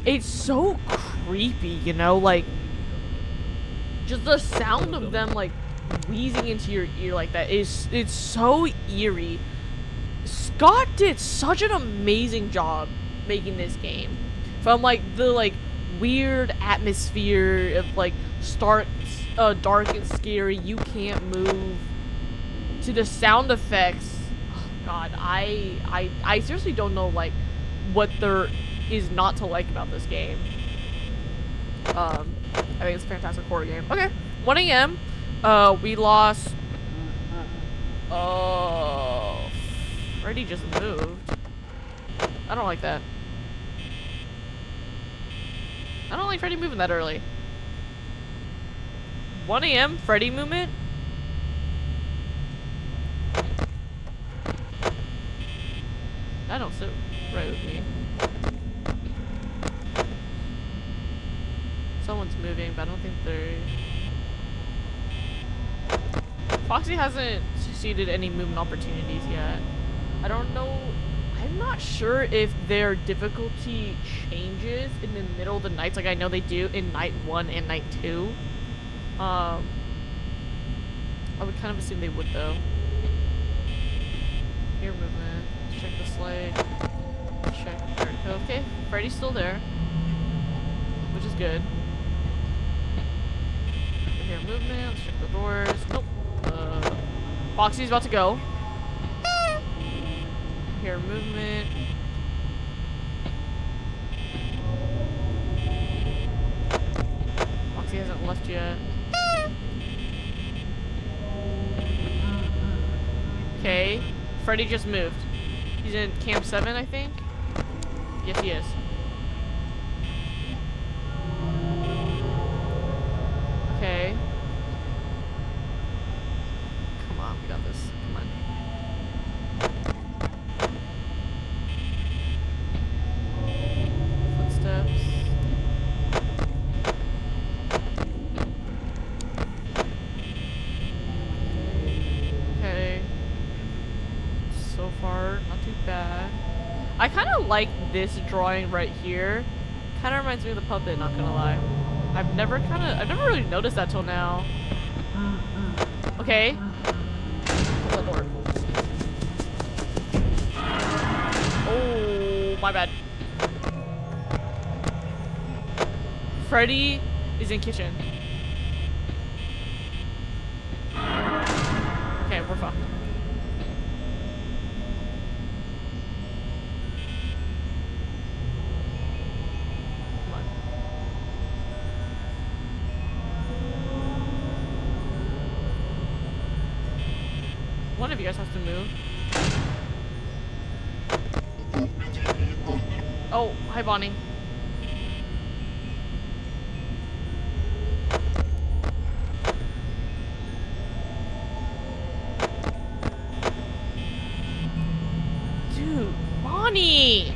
it's so creepy, you know, like just the sound of them like wheezing into your ear like that it's so eerie. Scott did such an amazing job making this game. From like the like weird atmosphere of like dark and scary, you can't move, to the sound effects. Oh god, I seriously don't know like what there is not to like about this game. I think it's a fantastic horror game. Okay, 1 a.m. We lost. Oh, Freddy just moved. I don't like that. I don't like Freddy moving that early. 1 a.m. Freddy movement? That don't sit right with me. Someone's moving, but I don't think they're... Foxy hasn't succeeded any movement opportunities yet. I don't know. I'm not sure if their difficulty changes in the middle of the nights like I know they do in night 1 and night 2. I would kind of assume they would though. Ear movement. Let's check the slide. Check. There we go. Okay, Freddy's still there, which is good. Ear movement. Let's check the doors. Nope. Foxy's about to go. Here, movement. Foxy hasn't left yet. Okay. Freddy just moved. He's in Camp 7, I think? Yes, he is. Okay. Come on, we got this. Come on. like this drawing right here. Kind of reminds me of the puppet, not gonna lie. I've never really noticed that till now. Okay. Close that door. Oh, my bad. Freddy is in kitchen. Okay, we're fucked. Come on. One of you guys has to move. Oh, hi Bonnie. Dude, Bonnie!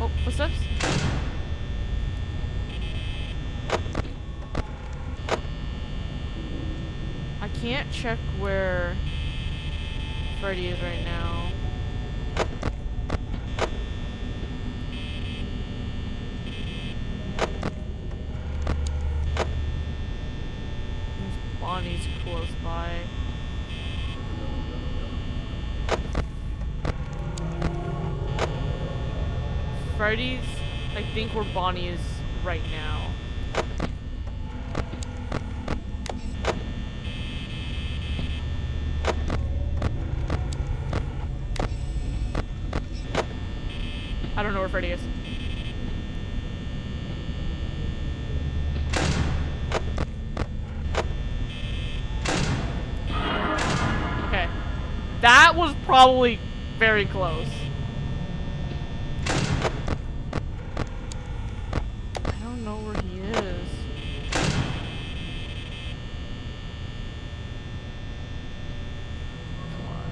Oh, footsteps? I can't check where Freddy is right now. Bonnie's close by. Freddy's, I think, where Bonnie is right now. I don't know where Freddy is. Okay. That was probably very close. I don't know where he is. Come on.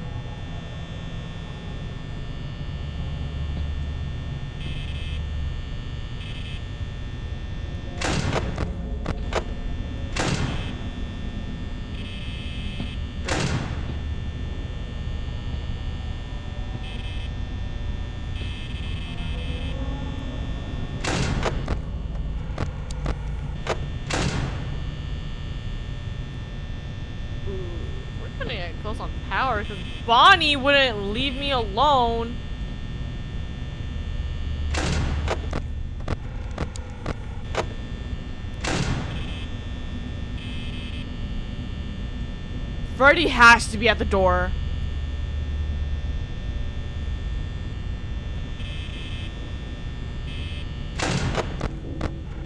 We're gonna get close on power because Bonnie wouldn't leave me alone. Freddy has to be at the door.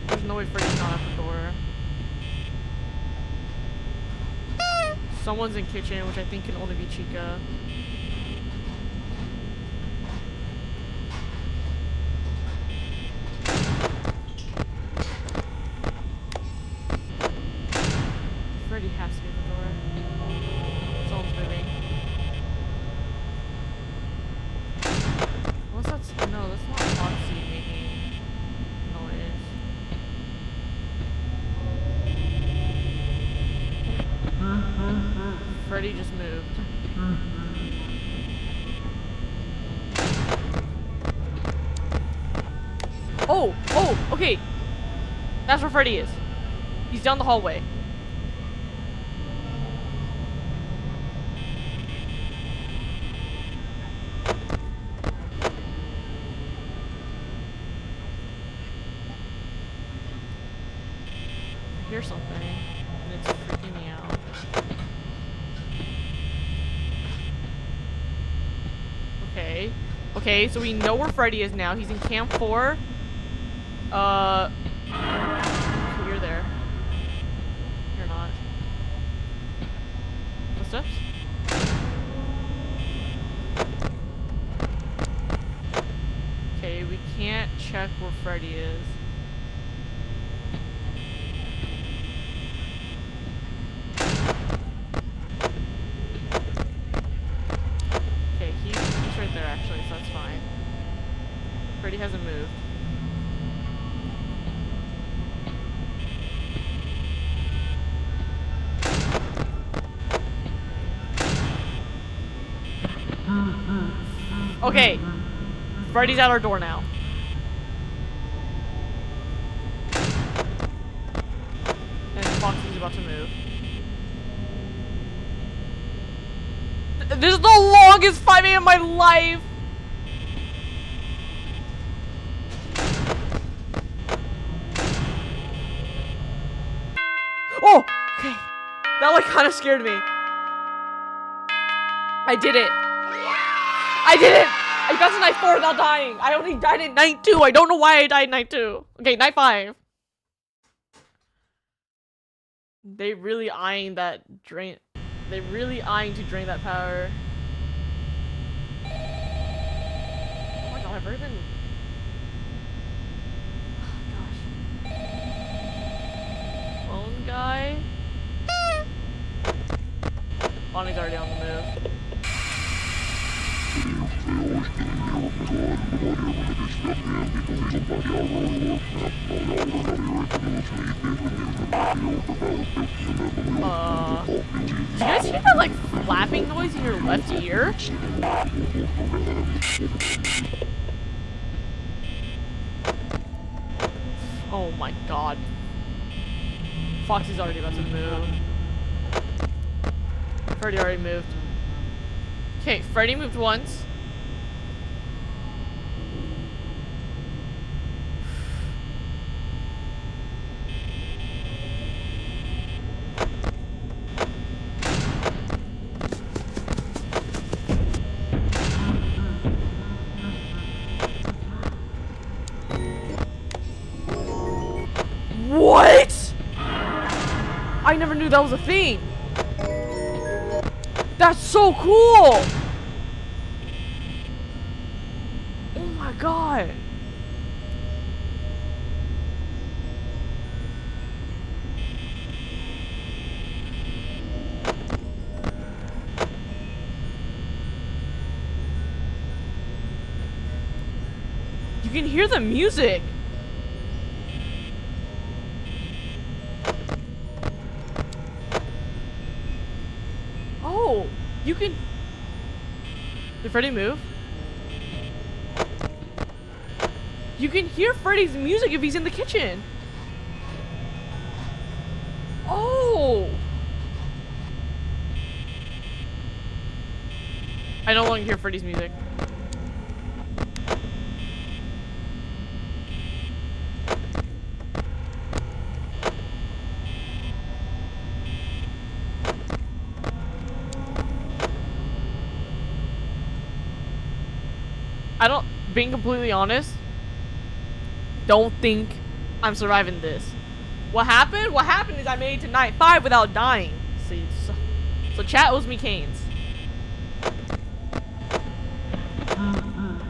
There's no way Freddy's not at the door. Someone's in kitchen, which I think can only be Chica. Freddy has to be at the door. Someone's moving. Unless that's no, that's not Foxy making noise. Freddy just moved. Oh, okay. That's where Freddy is. He's down the hallway. I hear something, and it's freaking me out. Okay, so we know where Freddy is now. He's in Camp 4. Okay, you're there. You're not. Footsteps? Okay, we can't check where Freddy is. Okay, he's right there actually, so that's fine. Freddy hasn't moved. Okay. Freddy's at our door now. And Foxy's about to move. This is the longest 5 a.m. of my life! Oh! Okay. That like kind of scared me. I did it. I did it! I got to night 4 without dying. I only died at night 2. I don't know why I died at night 2. Okay, night 5. They really eyeing that drain. They really eyeing to drain that power. Oh my god, I've already been. Oh, gosh. Phone guy. Bonnie's already on the move. Do you guys hear that like flapping noise in your left ear? Oh my god. Foxy's already about to move. Freddy already moved. Okay, Freddy moved once. What? I never knew that was a thing. That's so cool. Oh my god. You can hear the music. Oh, you can. Did Freddy move? You can hear Freddy's music if he's in the kitchen. Oh. I no longer hear Freddy's music. I don't, being completely honest, don't think I'm surviving this. What happened? What happened is I made it to night 5 without dying. See, so chat owes me canes.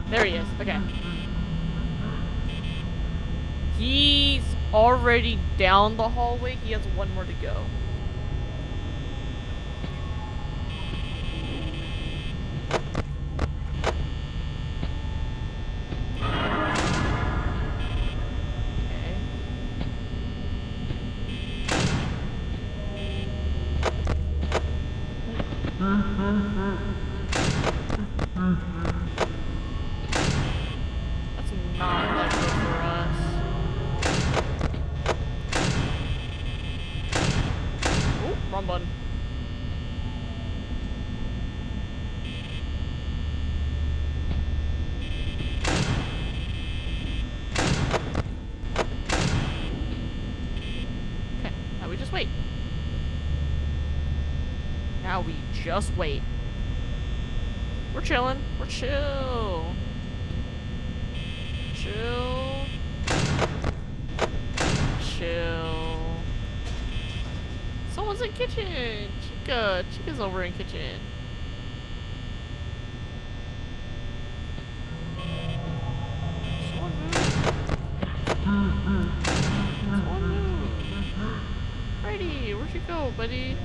There he is. Okay. He's already down the hallway. He has one more to go. That's not like good for us. Oh, wrong button. Okay, now we just wait. Now we just wait. We're chilling. We're chill. Chill. Chill. Someone's in kitchen. Chica's over in kitchen. Someone move. Someone move. Freddy, where'd you go, buddy?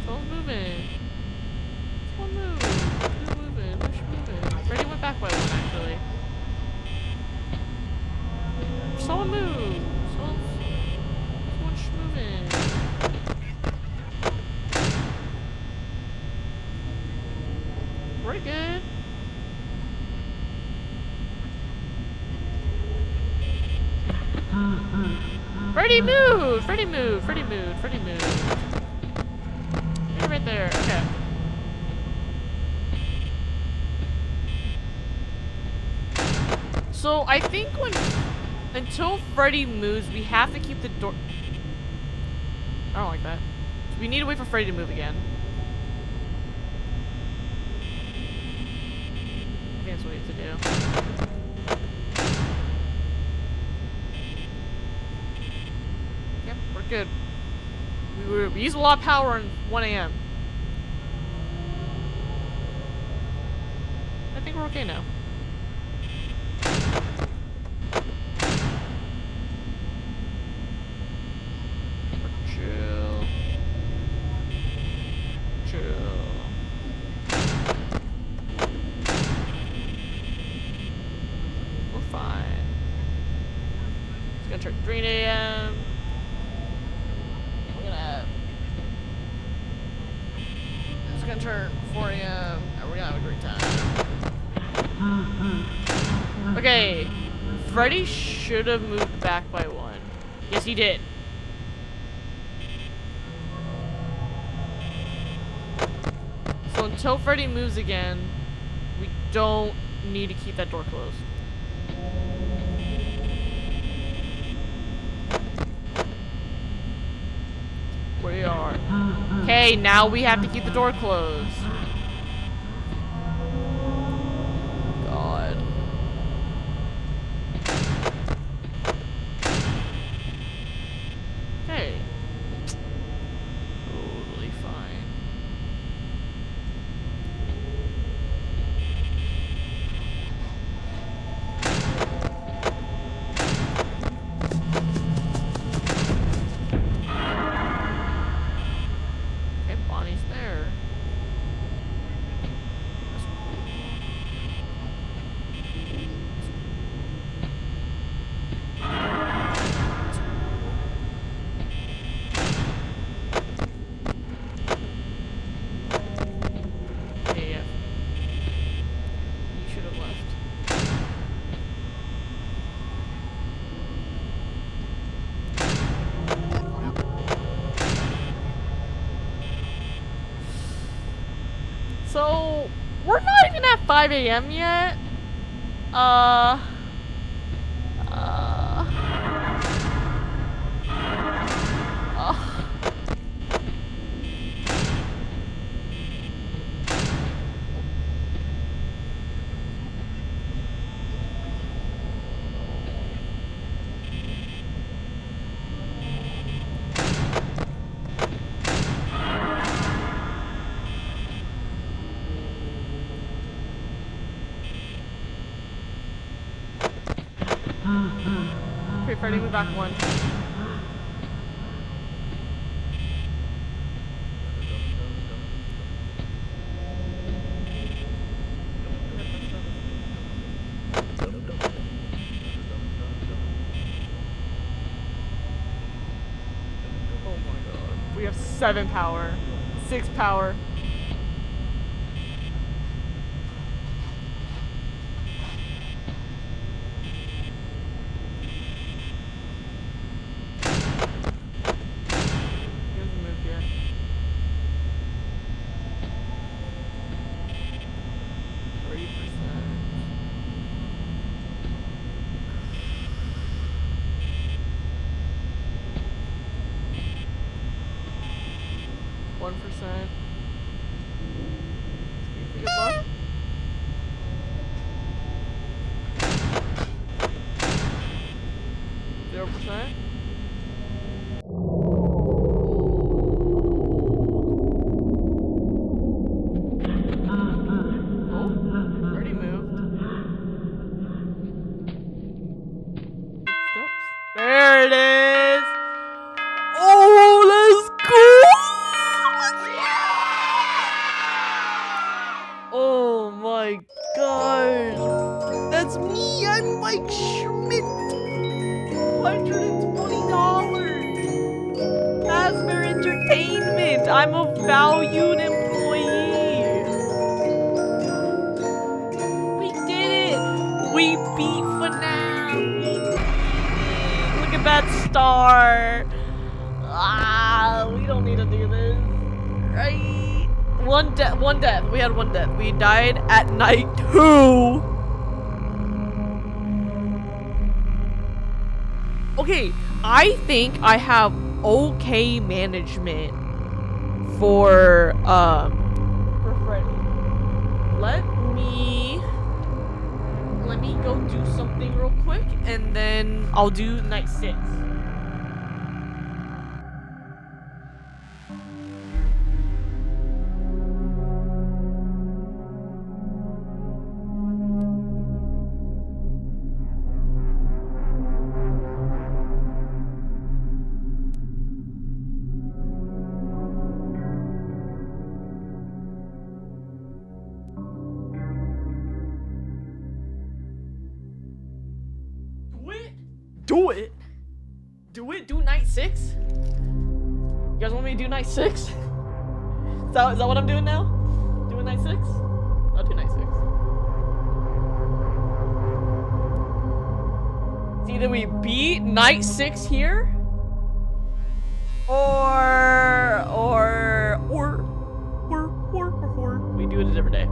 Someone's moving. Someone move. Who's moving? Who's moving? Freddy went back by one, actually. Someone move. Someone's moving. We're good. Freddy move! Freddy move! Freddy move! Freddy move! You're right there. Okay. So I think until Freddy moves, we have to keep the door. I don't like that. We need to wait for Freddy to move again. I think that's what we have to do. Yep, we're good. We used a lot of power in 1 AM. I think we're okay now. Chill. Chill. We're fine. It's gonna turn 3 AM. It's gonna turn 4 AM, and we're gonna have a great time. Okay, Freddy should have moved back by 1. Yes, he did. So until Freddy moves again, we don't need to keep that door closed. We are. Okay, now we have to keep the door closed. God. Okay. Totally fine. So, we're not even at 5 AM yet. Okay, Freddy, move back 1. Oh my god. We have 7 power. 6 power. Good luck. %. There it is. Oh, let's go. Oh my god. That's me. I'm Mike Schmidt. $120. Asmer Entertainment. I'm a valued employee. We did it. We beat FNAF. Look at that star. Ah, we don't need to do this. Right? One death. We had one death. We died at night 2. Okay, I think I have okay management for Freddy. Let me go do something real quick, and then I'll do night 6. Do it. Do night 6. You guys want me to do night 6? Is that what I'm doing now? Doing night 6? I'll do night 6. It's either we beat night 6 here, or we do it a different day.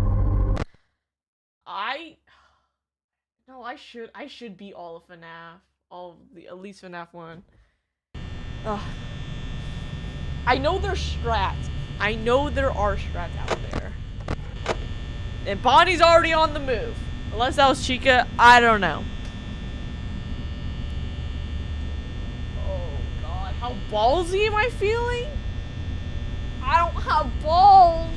I should beat all of FNAF. At least FNAF 1. Ugh. I know there's strats. I know there are strats out there. And Bonnie's already on the move. Unless that was Chica, I don't know. Oh god, how ballsy am I feeling? I don't have balls.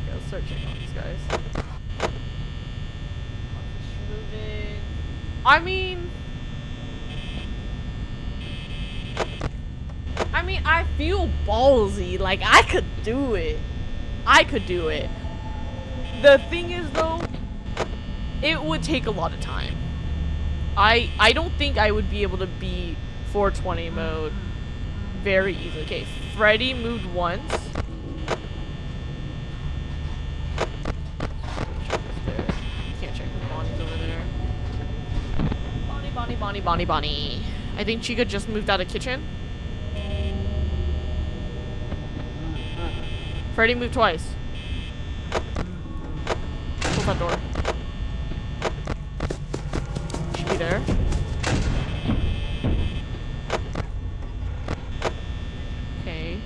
Okay, let's start checking on these guys. I mean, I feel ballsy. Like, I could do it. The thing is, though, it would take a lot of time. I don't think I would be able to beat 420 mode very easily. Okay, Freddy moved once. Can't check if Bonnie's over there. Bonnie. I think Chica just moved out of kitchen. Freddy moved twice. Close that door. Should be there. Okay.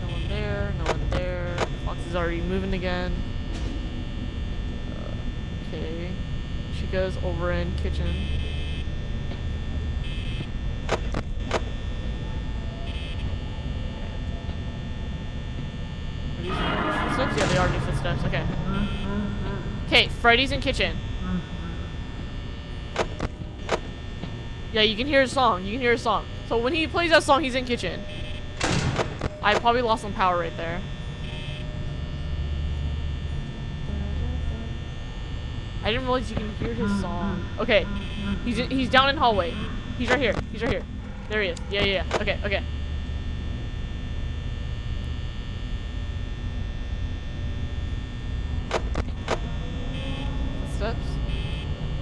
No one there. Fox is already moving again. Okay. Chica's over in kitchen. Footsteps? Yeah, they are new footsteps. Okay. Okay, Freddy's in kitchen. Yeah, you can hear his song. So when he plays that song, he's in kitchen. I probably lost some power right there. I didn't realize you can hear his song. Okay, he's down in hallway. He's right here. There he is. Yeah. Okay. Steps.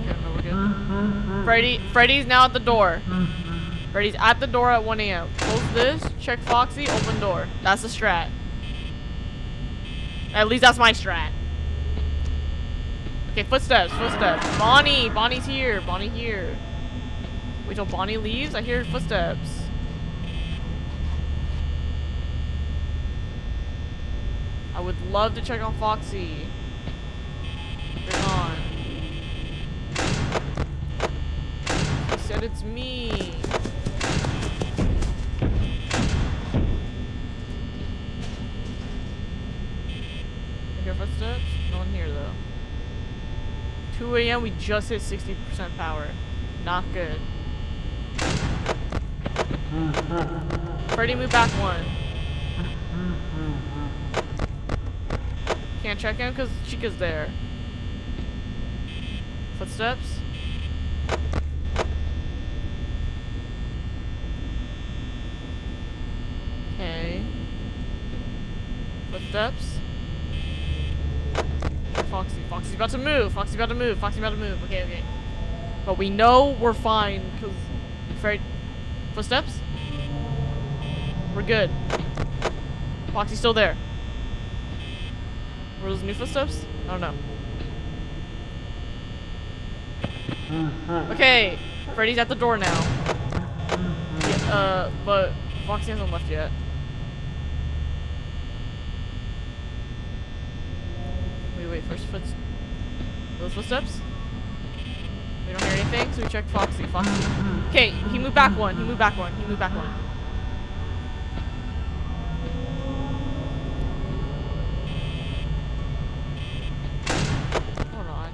Okay, no, we're good. Freddy's now at the door. Freddy's at the door at 1 a.m. Close this. Check Foxy. Open door. That's the strat. At least that's my strat. Okay, footsteps. Bonnie's here. Wait till Bonnie leaves. I hear footsteps. I would love to check on Foxy. They're gone. He said it's me. I hear footsteps. No one here though. 2 a.m. we just hit 60% power. Not good. Freddy moved back 1. Can't check him because Chica's there. Footsteps. Okay. Footsteps. Foxy. Foxy's about to move. Foxy's about to move. Foxy's about to move. Okay, okay. But we know we're fine because Freddy. Footsteps? We're good. Foxy's still there. Were those new footsteps? I don't know. Okay, Freddy's at the door now. Yeah, but Foxy hasn't left yet. Wait, first those footsteps? We don't hear anything, so we check Foxy. Foxy. Okay, he moved back one. He moved back one. He moved back one. Hold on.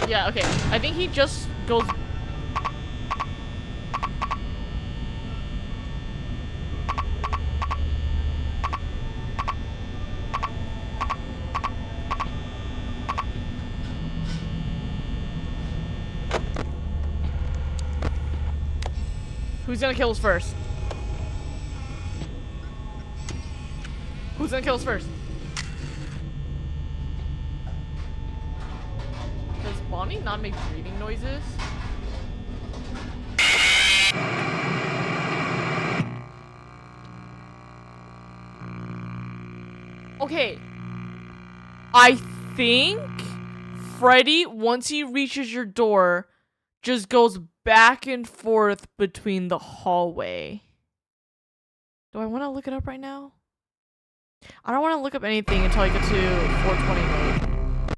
Yeah, okay. I think he just goes. Who's gonna kill us first? Who's gonna kill us first? Does Bonnie not make breathing noises? Okay. I think Freddy, once he reaches your door, just goes back and forth between the hallway. Do I want to look it up right now? I don't want to look up anything until I get to 420 mode.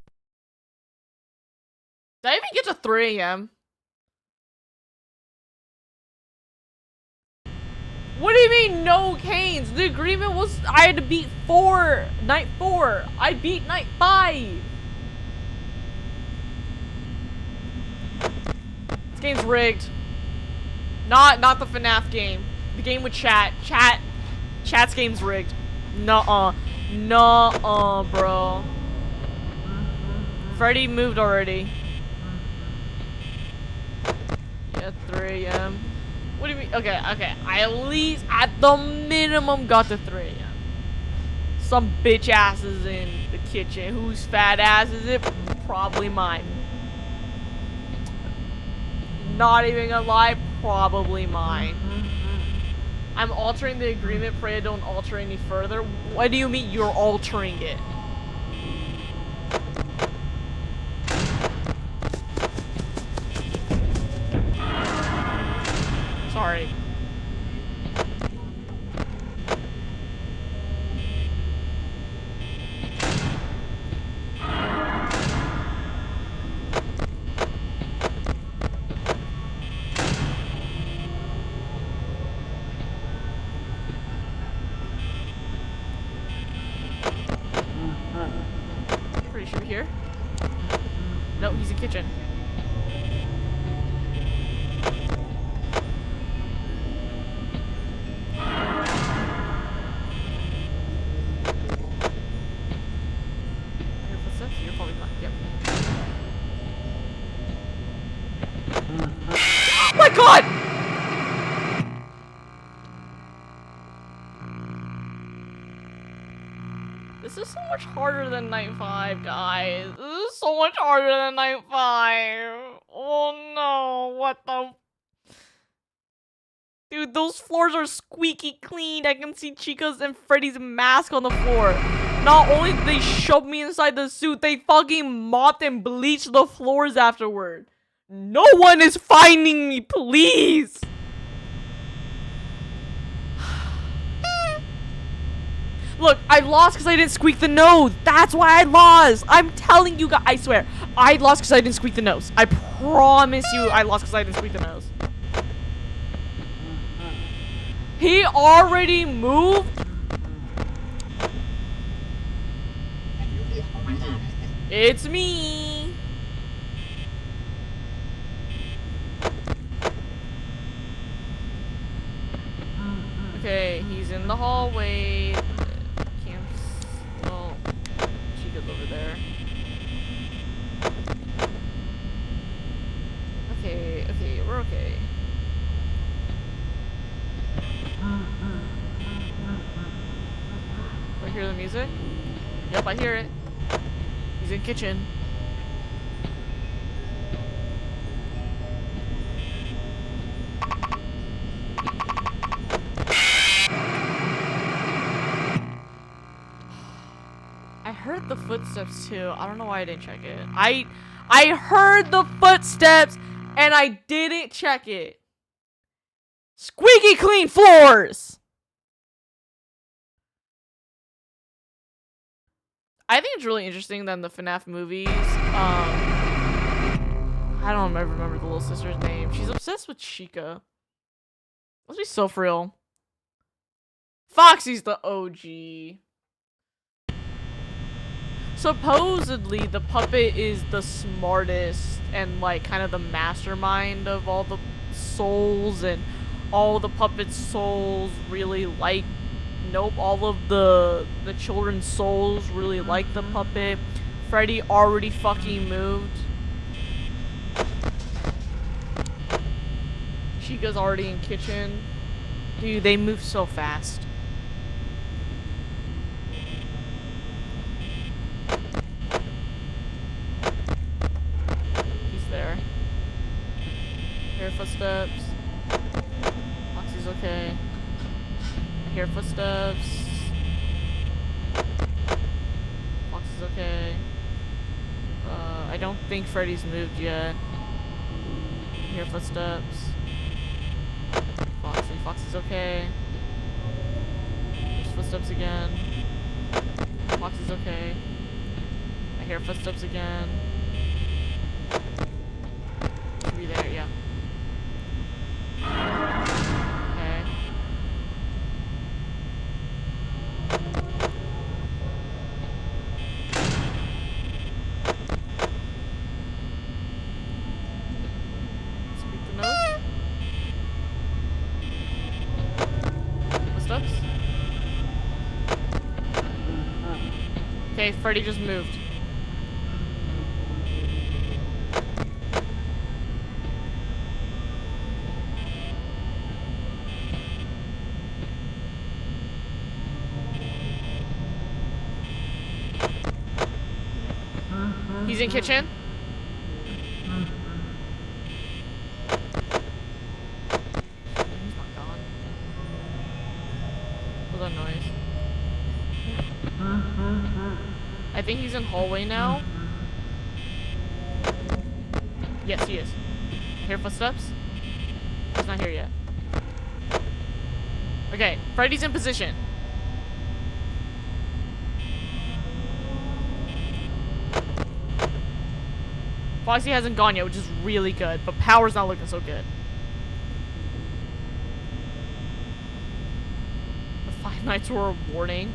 Did I even get to 3 a.m.? What do you mean no canes? The agreement was I had to beat night 4. I beat night 5. This game's rigged. Not the FNAF game. The game with chat. Chat's game's rigged. Nuh-uh. Nuh-uh, bro. Freddy moved already. Yeah, 3 a.m. What do you mean? Okay. I at least, at the minimum, got to 3 a.m. Some bitch asses in the kitchen. Whose fat ass is it? Probably mine. Not even gonna lie, probably mine. I'm altering the agreement. Pray I don't alter any further. What do you mean you're altering it? Sorry. Pretty sure here. No, he's in the kitchen. You're probably not. Yep. Oh my god! This is so much harder than night 5, guys. This is so much harder than night 5. Oh no, what the... Dude, those floors are squeaky clean. I can see Chica's and Freddy's mask on the floor. Not only did they shove me inside the suit, they fucking mopped and bleached the floors afterward. No one is finding me, please! Look, I lost because I didn't squeak the nose. That's why I lost. I'm telling you guys, I swear. I lost because I didn't squeak the nose. I promise you I lost because I didn't squeak the nose. He already moved? It's me. Okay, he's in the hallway. Oh, Chica's over there. Okay, we're okay. Do I hear the music? Yep, I hear it. He's in kitchen. I heard the footsteps too. I don't know why I didn't check it. I heard the footsteps and I didn't check it. Squeaky clean floors. I think it's really interesting that in the FNAF movies, I don't ever remember the little sister's name. She's obsessed with Chica. Must be so for real. Foxy's the OG. Supposedly, the puppet is the smartest and, like, kind of the mastermind of all the souls, and all the puppet's souls really like... Nope, all of the children's souls really like the puppet. Freddy already fucking moved. Chica's already in kitchen. Dude, they move so fast. He's there. Hear footsteps. Foxy's okay. I hear footsteps. Foxy's okay. I don't think Freddy's moved yet. I hear footsteps. Foxy's okay. There's footsteps again. Foxy's okay. I hear footsteps again. Should be there, yeah. Okay. Speak the note. Footsteps. Okay, Freddy just moved. He's in kitchen. He's not gone. What's that noise? I think he's in hallway now. Yes, he is. Hear footsteps? He's not here yet. Okay, Freddy's in position. Foxy hasn't gone yet, which is really good, but Power's not looking so good. The Five Nights were a warning.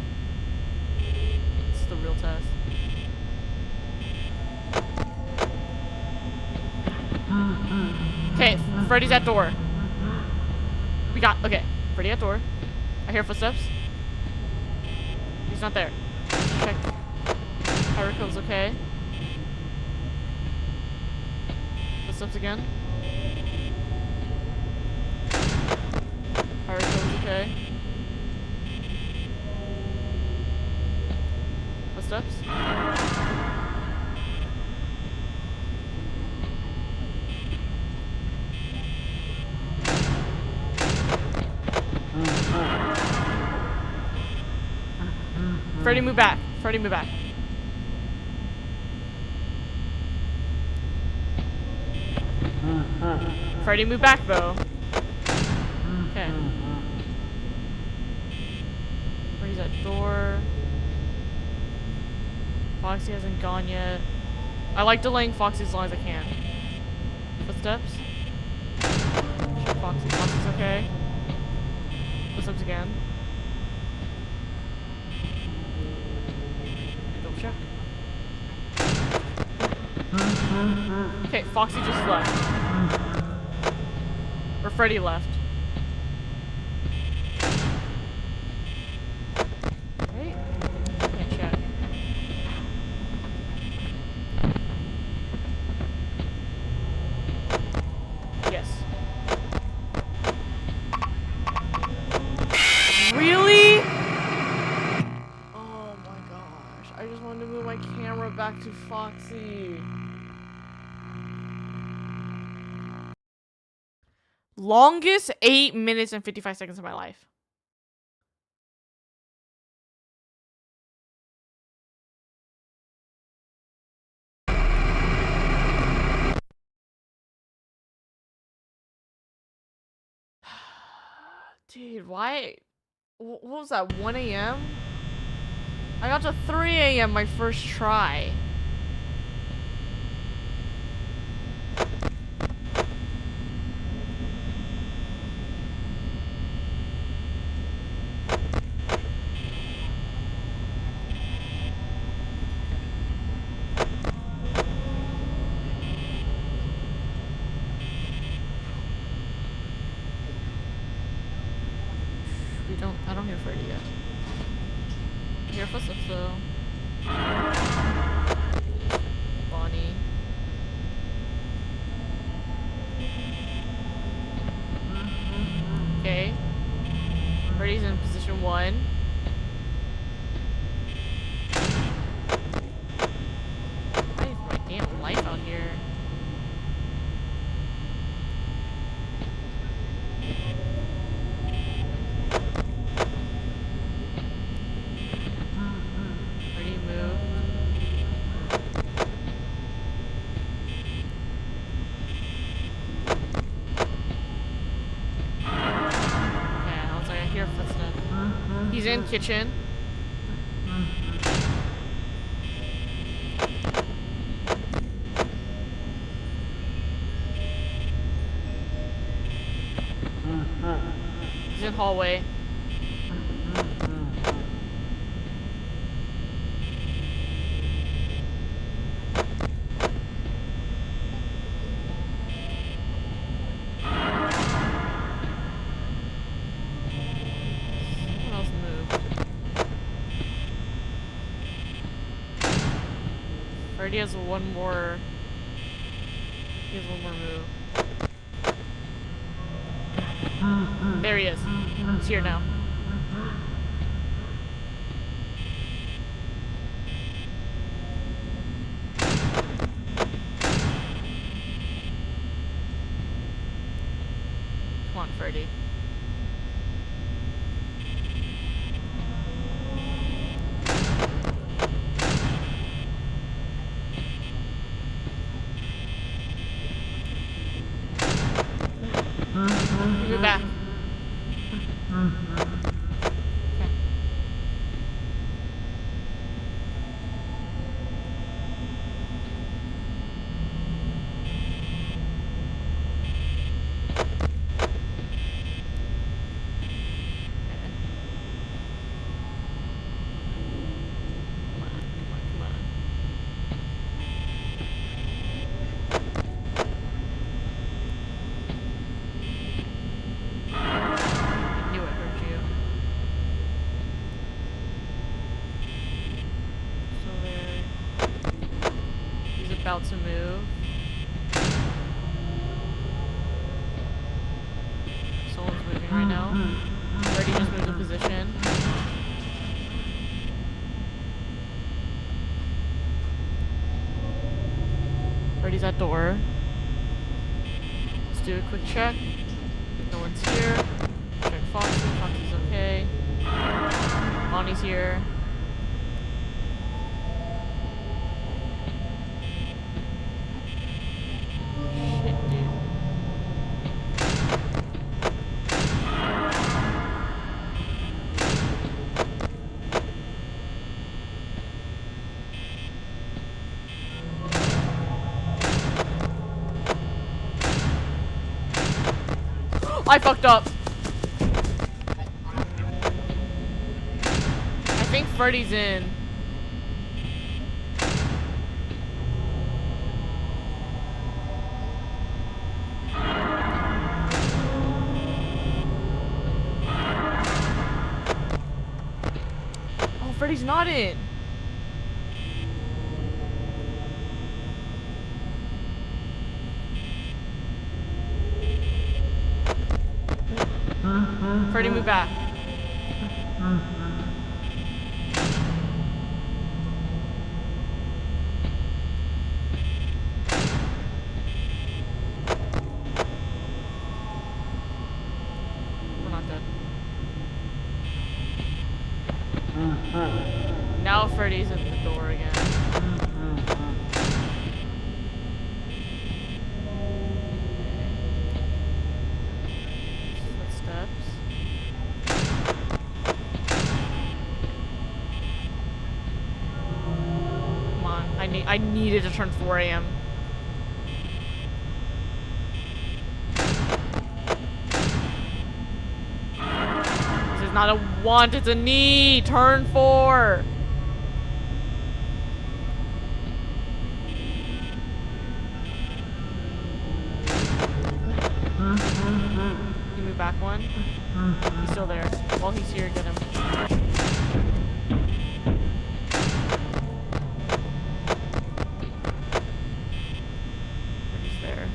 This is the real test. Okay, Freddy's at door. Okay, Freddy at door. I hear footsteps. He's not there. Check. Hurricane's okay. Footsteps again. Hurricane's okay. Footsteps. Freddy, move back. Freddy, move back. Freddy, move back, though. Okay. Freddy's at door. Foxy hasn't gone yet. I like delaying Foxy as long as I can. Footsteps. Check Foxy. Foxy's okay. Footsteps again. Double check. Okay, Foxy just left. Or Freddy left. Right? Can't check. Yes. Really? Oh my gosh. I just wanted to move my camera back talk to Foxy. Longest 8 minutes and 55 seconds of my life. Dude, why? What was that, 1 a.m.? I got to 3 a.m. my first try. I don't hear Freddy yet. I hear footsteps though. Bonnie. Okay. Freddy's in position 1. Why is my damn life out here? He's in kitchen. He's in hallway. He has one more. He has one more move. There he is. He's here now. Come on, Freddy. Move back. Okay. About to move. Someone's moving right now. Freddy just moved the position. Freddy's at door. Let's do a quick check. No one's here. Check Foxy. Foxy's okay. Bonnie's here. I fucked up. I think Freddy's in. Oh, Freddy's not in. Freddy, move back. I needed to turn 4 a.m. This is not a want, it's a need. Turn 4. You move back one. He's still there. While he's here, get him. He's there.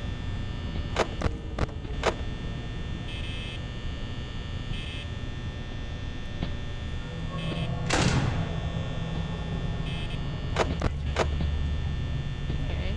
Okay.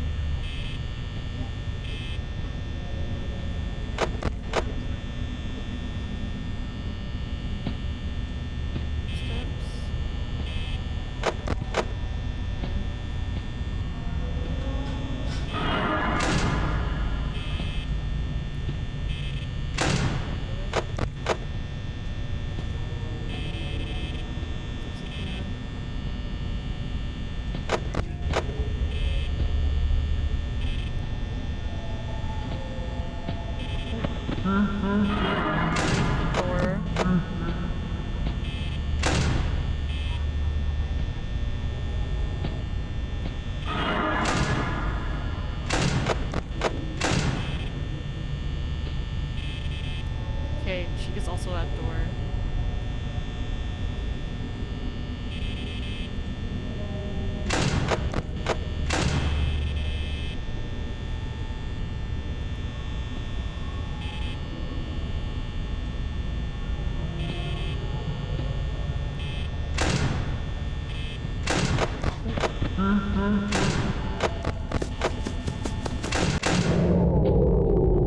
Door. Okay, she is also at door.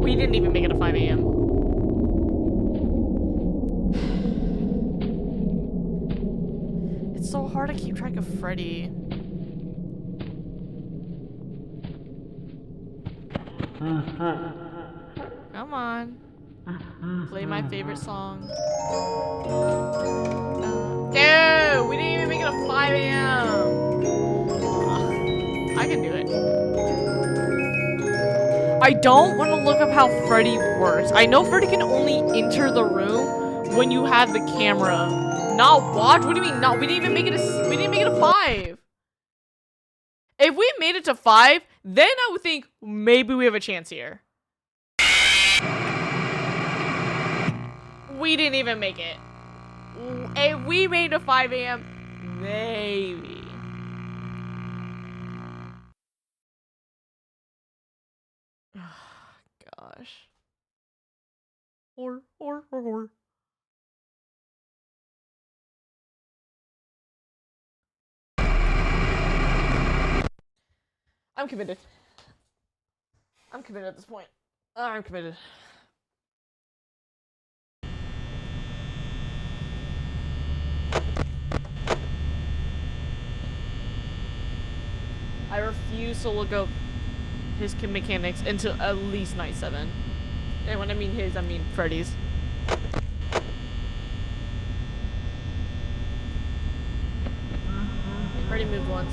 We didn't even make it to 5 a.m. It's so hard to keep track of Freddy. Come on. Play my favorite song. Dude, we didn't even make it to 5 a.m. I can do it. I don't want to look up how Freddy works. I know Freddy can only enter the room when you have the camera. Not watch? What do you mean? No, we didn't even make it to 5. If we made it to 5, then I would think maybe we have a chance here. We didn't even make it. If we made it to 5 a.m., maybe. Gosh. Or. I'm committed. I'm committed at this point. I'm committed. I refuse to look up his mechanics until at least night 7. And when I mean his, I mean Freddy's. Freddy moved once.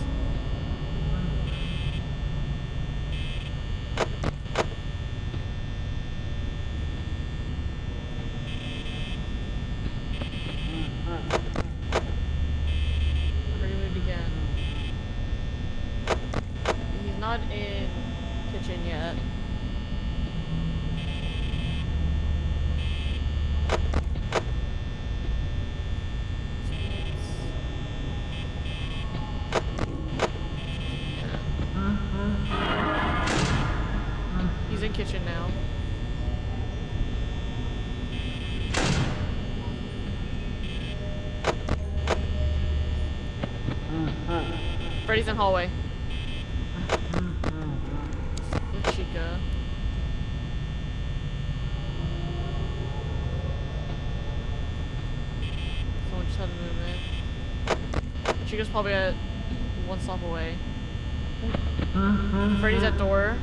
Freddy moved again. He's not in kitchen yet. He's in kitchen now. Freddy's in hallway. With Chica. Someone just had a movement. Chica's probably at 1 stop away. Freddy's at door.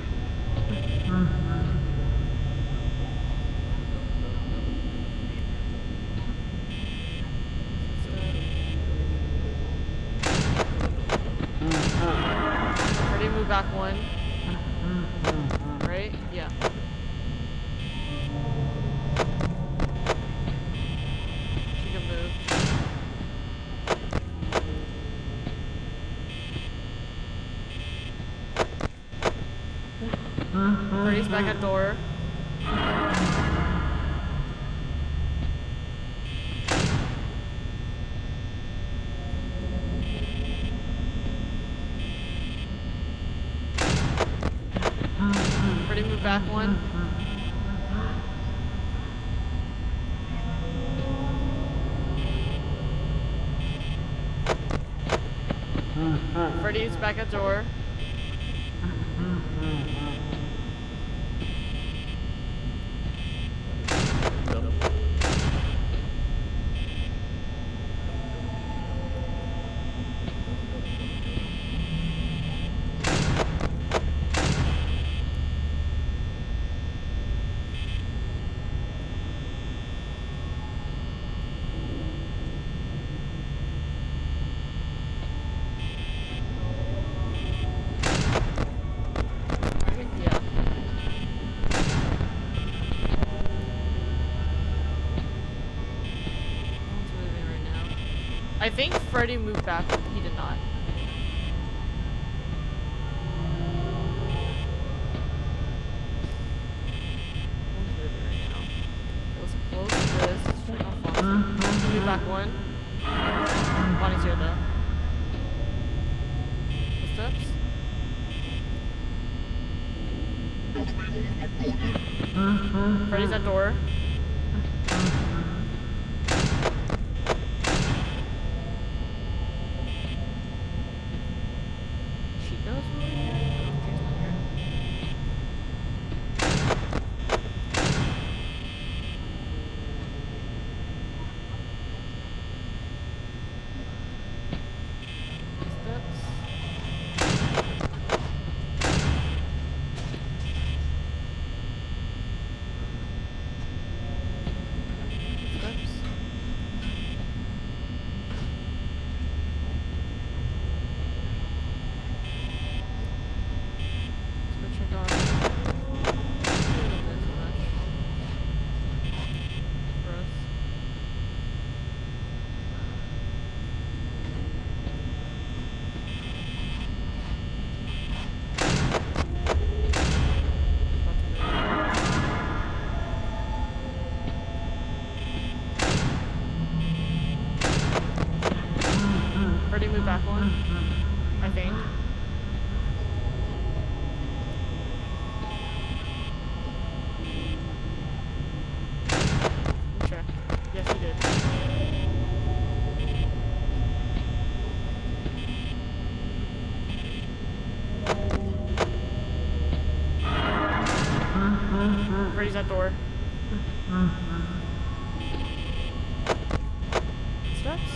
move back one. Right? Yeah. She can move. Freddy's back at door. Freddy move back one. Freddy's back at door. I think Freddy moved back. He did not. Let's close this. Check out Fonzie. Move back one. Bonnie's here though. Footsteps. Freddy's at door. Freddy move back one, I think. Check. Yes, he did. Freddy's at door. Steps.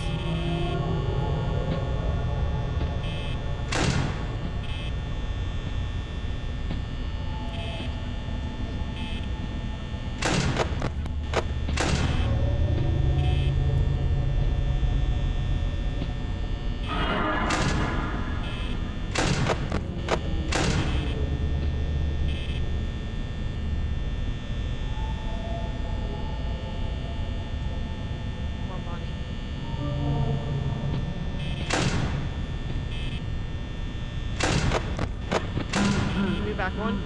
Back one.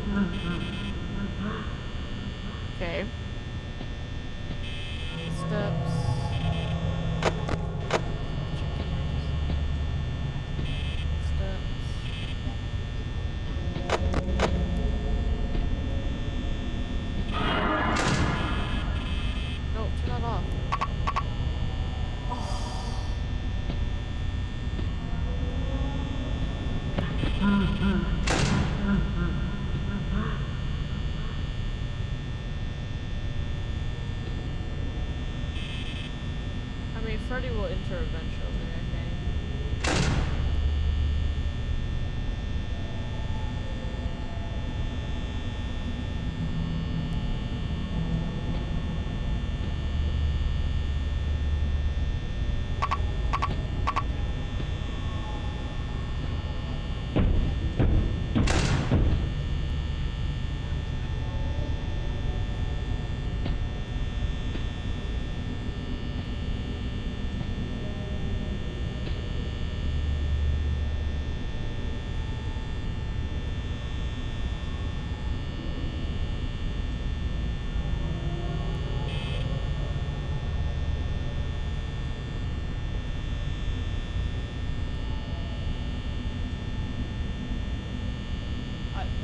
Okay. Steps. No, turn that off. I mean, Freddy will enter eventually, I think.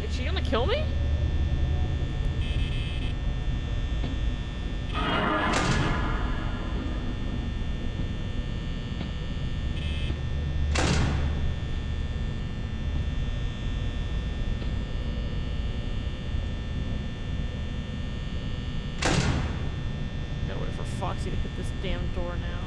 Is she gonna kill me? Gotta wait for Foxy to hit this damn door now.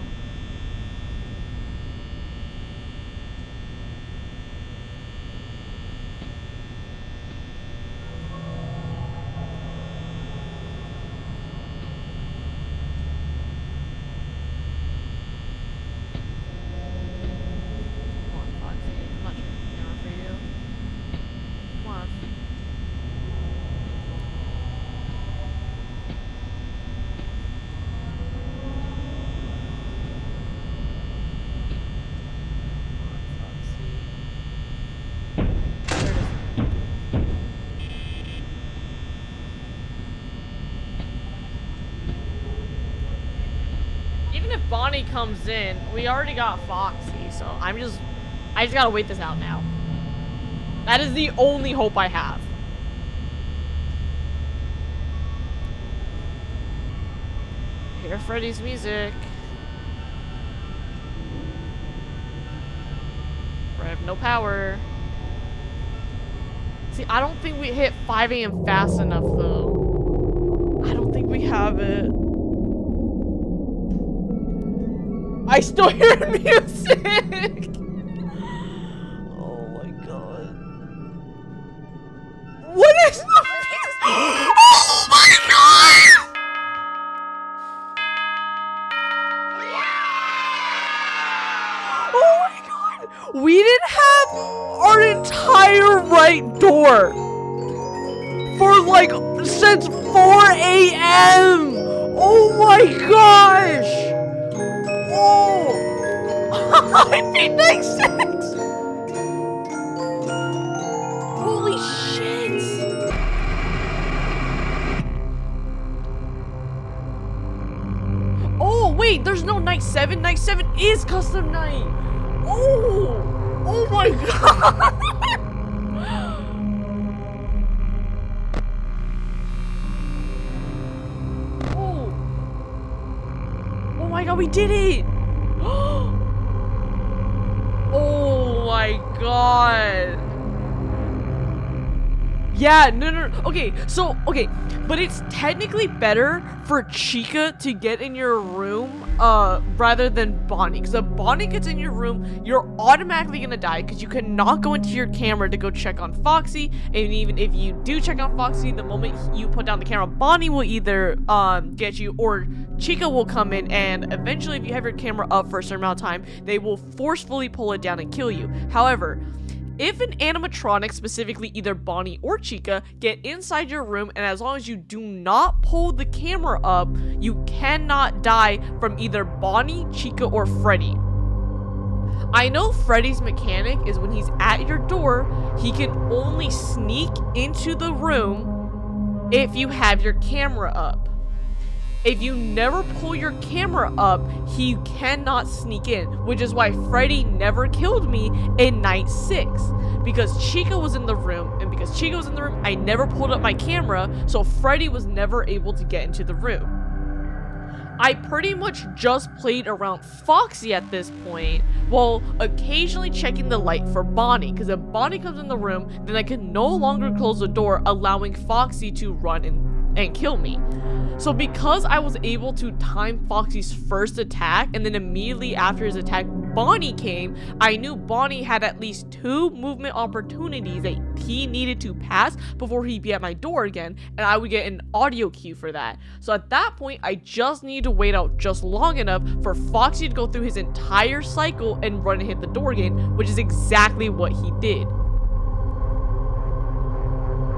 Bonnie comes in, we already got Foxy, so I just gotta wait this out now. That is the only hope I have. Hear Freddy's music. I have no power. See, I don't think we hit 5 AM fast enough, though. I don't think we have it. I still hear music! Oh my god. What is the music? Oh my god! Oh my god! We didn't have our entire right door for like since 4 AM! Oh my gosh! I beat night 6! Holy shit! Oh, wait, there's no night 7. Night 7 is custom night! Oh! Oh my god! Oh! Oh my god, we did it! Oh my god. Yeah, no. Okay, so, but it's technically better for Chica to get in your room, rather than Bonnie. Because if Bonnie gets in your room, you're automatically gonna die because you cannot go into your camera to go check on Foxy. And even if you do check on Foxy, the moment you put down the camera, Bonnie will either, get you, or Chica will come in, and eventually if you have your camera up for a certain amount of time, they will forcefully pull it down and kill you. However, if an animatronic, specifically either Bonnie or Chica, get inside your room, and as long as you do not pull the camera up, you cannot die from either Bonnie, Chica, or Freddy. I know Freddy's mechanic is when he's at your door, he can only sneak into the room if you have your camera up. If you never pull your camera up, he cannot sneak in, which is why Freddy never killed me in night 6. Because Chica was in the room, and because Chica was in the room, I never pulled up my camera, so Freddy was never able to get into the room. I pretty much just played around Foxy at this point, while occasionally checking the light for Bonnie, because if Bonnie comes in the room, then I can no longer close the door, allowing Foxy to run and kill me. So because I was able to time Foxy's first attack, and then immediately after his attack, Bonnie came, I knew Bonnie had at least 2 movement opportunities that he needed to pass before he'd be at my door again, and I would get an audio cue for that. So at that point, I just needed to wait out just long enough for Foxy to go through his entire cycle and run and hit the door again, which is exactly what he did.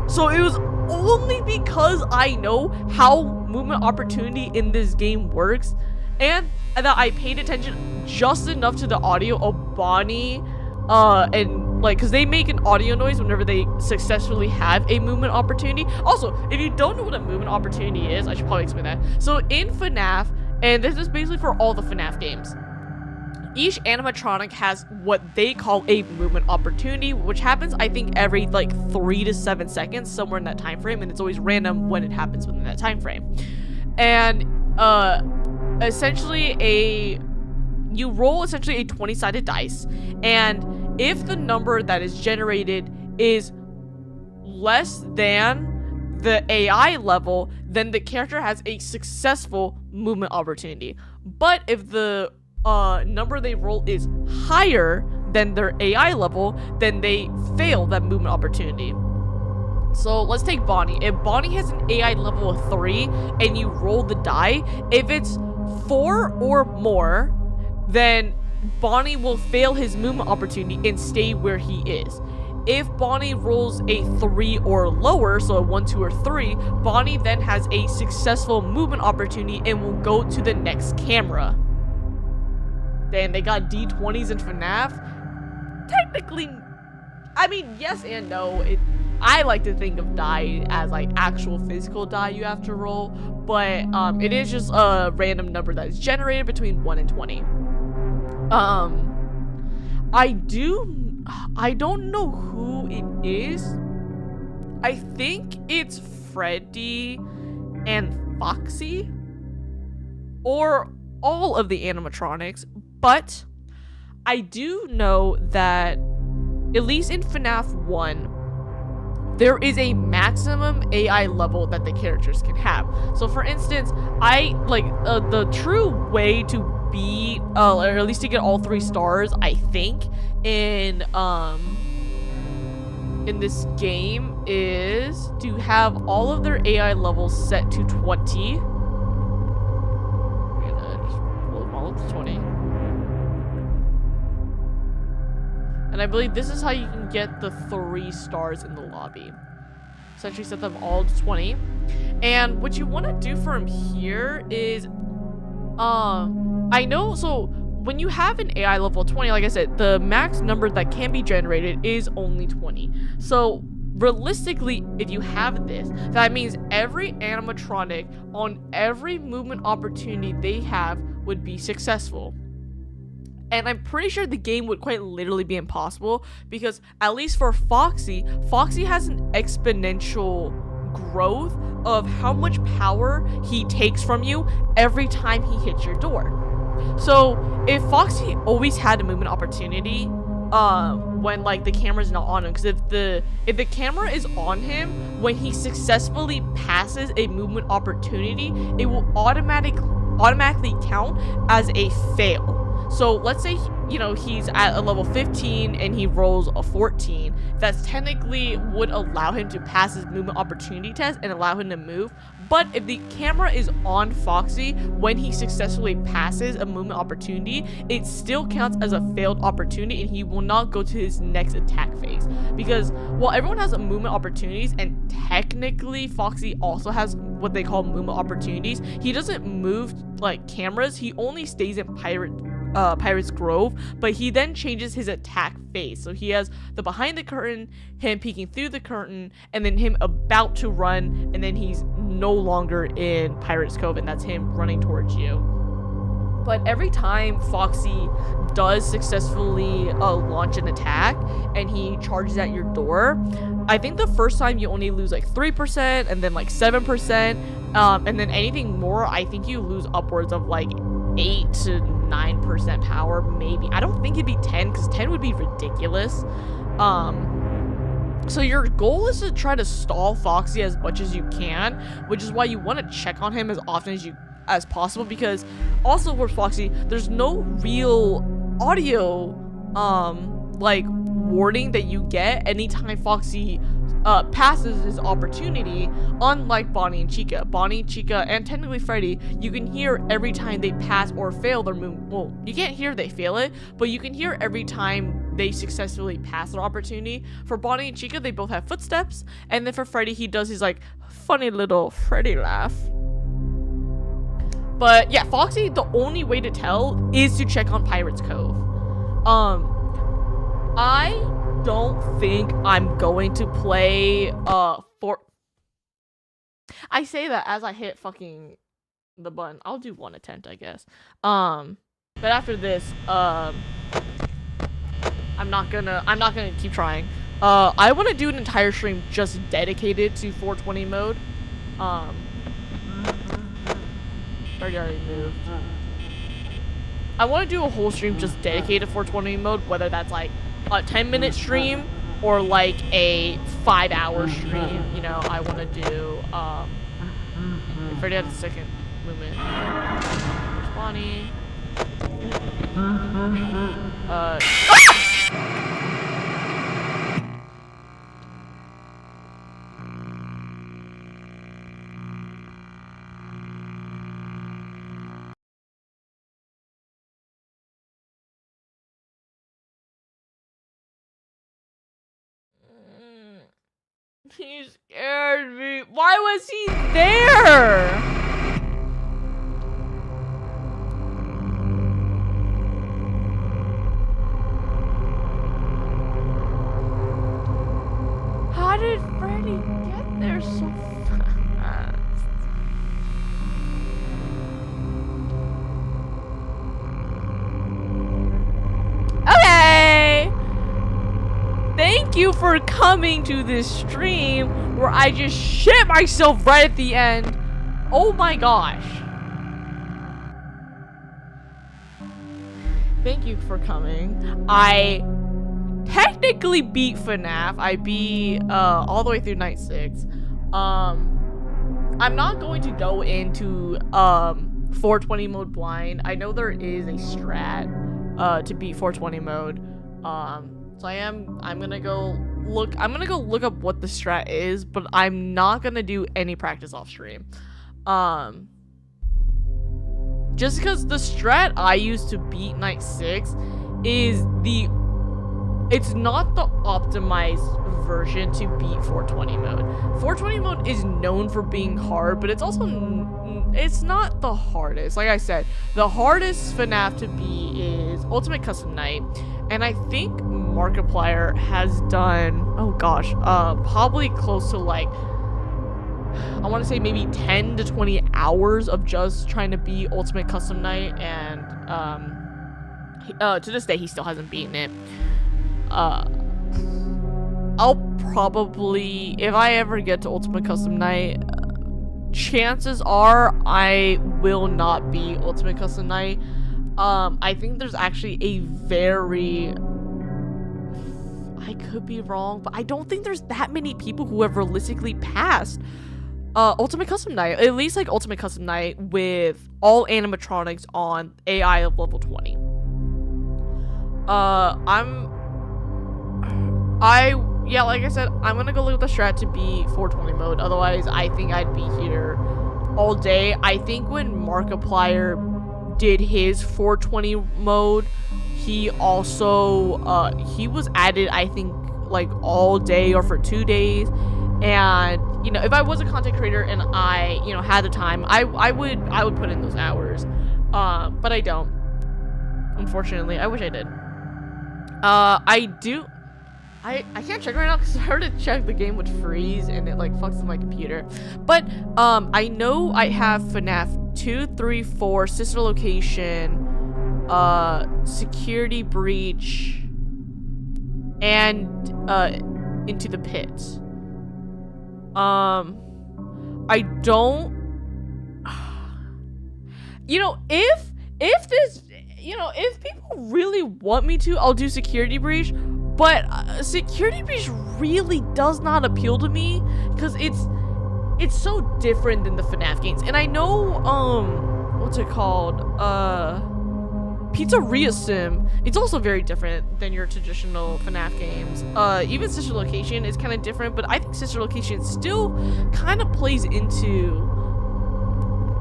So it was only because I know how movement opportunity in this game works, and that I paid attention just enough to the audio of Bonnie, and like, because they make an audio noise whenever they successfully have a movement opportunity. Also, if you don't know what a movement opportunity is, I should probably explain that. So in FNAF, and this is basically for all the FNAF games, each animatronic has what they call a movement opportunity, which happens, I think, every like 3 to 7 seconds, somewhere in that time frame, and it's always random when it happens within that time frame. And essentially you roll essentially a 20-sided dice, and if the number that is generated is less than the AI level, then the character has a successful movement opportunity. But if the number they roll is higher than their AI level, then they fail that movement opportunity. So let's take Bonnie. If Bonnie has an AI level of 3 and you roll the die, if it's 4 or more, then Bonnie will fail his movement opportunity and stay where he is. If Bonnie rolls a 3 or lower, so a 1, 2, or 3, Bonnie then has a successful movement opportunity and will go to the next camera. Then they got D20s in FNAF. Technically, I mean, yes and no. I like to think of die as like actual physical die you have to roll, but it is just a random number that is generated between 1 and 20. I don't know who it is. I think it's Freddy and Foxy, or all of the animatronics, but I do know that at least in FNAF 1, there is a maximum AI level that the characters can have. So for instance, I like the true way to beat or at least to get all 3 stars, I think, in this game is to have all of their AI levels set to 20. I'm gonna just roll them all up to 20. And I believe this is how you can get the 3 stars in the lobby. Essentially set them all to 20. And what you want to do from here is, I know, so when you have an AI level 20, like I said, the max number that can be generated is only 20. So realistically, if you have this, that means every animatronic on every movement opportunity they have would be successful. And I'm pretty sure the game would quite literally be impossible, because at least for Foxy has an exponential growth of how much power he takes from you every time he hits your door. So if Foxy always had a movement opportunity when like the camera's not on him, because if the camera is on him when he successfully passes a movement opportunity, it will automatically count as a fail. So let's say, you know, he's at a level 15 and he rolls a 14. That's technically would allow him to pass his movement opportunity test and allow him to move. But if the camera is on Foxy when he successfully passes a movement opportunity, it still counts as a failed opportunity and he will not go to his next attack phase. Because while everyone has movement opportunities, and technically Foxy also has what they call movement opportunities, he doesn't move like cameras. He only stays in Pirate's Grove, but he then changes his attack phase. So he has the behind the curtain, him peeking through the curtain, and then him about to run, and then he's no longer in Pirate's Cove, and that's him running towards you. But every time Foxy does successfully launch an attack and he charges at your door, I think the first time you only lose like 3% and then like 7%, and then anything more, I think you lose upwards of like 8 to 9% power, maybe. I don't think it'd be 10, because 10 would be ridiculous. So your goal is to try to stall Foxy as much as you can, which is why you want to check on him as often as possible, because also with Foxy, there's no real audio like warning that you get anytime Foxy passes his opportunity, unlike Bonnie and Chica. Bonnie, Chica, and technically Freddy, you can hear every time they pass or fail their move. Well, you can't hear they fail it, but you can hear every time they successfully pass their opportunity. For Bonnie and Chica, they both have footsteps, and then for Freddy, he does his like funny little Freddy laugh. But yeah, Foxy, the only way to tell is to check on Pirate's Cove. I don't think I'm going to play I say that as I hit fucking the button. I'll do one attempt, I guess. But But after this, I'm not gonna keep trying. I want to do an entire stream just dedicated to 420 mode. Already moved. I want to do a whole stream just dedicated to 420 mode, whether that's like a 10-minute stream or like a 5-hour stream. You know, I want to do. If I had a second movement. There's Bonnie. He scared me. Why was he there? How did Freddy get there so fast? Okay. Thank you for coming to this stream where I just shit myself right at the end. Oh my gosh. Thank you for coming. I technically beat FNAF. I beat all the way through night 6. I'm not going to go into 420 mode blind. I know there is a strat to beat 420 mode. So I'm gonna go look up what the strat is, but I'm not gonna do any practice off stream. Just because the strat I use to beat night 6 is it's not the optimized version to beat 420 mode. 420 mode is known for being hard, but it's also it's not the hardest. Like I said, the hardest FNAF to beat is Ultimate Custom Night, and I think Markiplier has done, oh gosh, probably close to like, I want to say maybe 10 to 20 hours of just trying to beat Ultimate Custom Night, and to this day he still hasn't beaten it. I'll probably, if I ever get to Ultimate Custom Night, chances are I will not beat Ultimate Custom Night. I think there's actually a very, I could be wrong, but I don't think there's that many people who have realistically passed Ultimate Custom Night, at least like Ultimate Custom Night with all animatronics on AI of level 20. Yeah, like I said, I'm gonna go look at the strat to beat 420 mode. Otherwise, I think I'd be here all day. I think when Markiplier did his 420 mode, he also, he was added, I think, like all day or for 2 days. And, you know, if I was a content creator and I, you know, had the time, I would put in those hours. But I don't. Unfortunately, I wish I did. I can't check right now because I heard it check the game would freeze and it like fucks with my computer. But I know I have FNAF 2, 3, 4, Sister Location, Security Breach, and Into the Pit. I don't, you know, if this, you know, if people really want me to, I'll do Security Breach. But Security Breach really does not appeal to me because it's so different than the FNAF games. And I know, what's it called? Pizzeria Sim. It's also very different than your traditional FNAF games. Even Sister Location is kind of different, but I think Sister Location still kind of plays into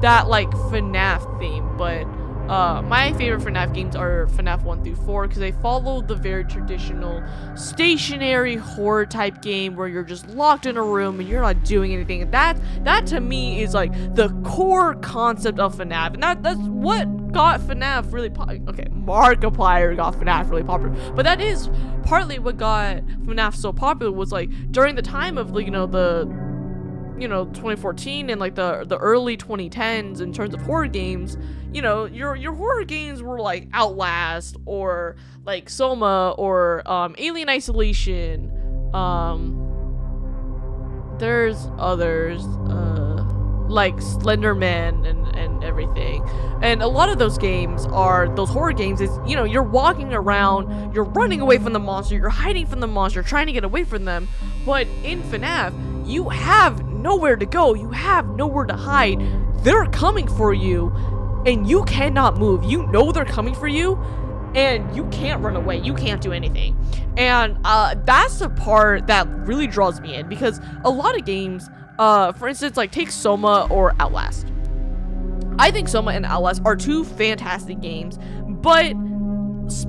that like FNAF theme. But my favorite FNAF games are FNAF 1 through 4 because they follow the very traditional stationary horror type game where you're just locked in a room and you're not doing anything. That to me is like the core concept of FNAF, and that's what got FNAF really okay, Markiplier got FNAF really popular, but that is partly what got FNAF so popular was like during the time of, you know, the you know, 2014 and like the early 2010s in terms of horror games, you know, your horror games were like Outlast or like Soma or Alien Isolation. There's others like Slenderman and everything. And a lot of those games are, those horror games is, you know, you're walking around, you're running away from the monster, you're hiding from the monster, trying to get away from them. But in FNAF, you have nowhere to go, you have nowhere to hide. They're coming for you and you cannot move. You know they're coming for you and you can't run away, you can't do anything. And that's the part that really draws me in, because a lot of games, for instance, like take Soma or Outlast. I think Soma and Outlast are two fantastic games, but it's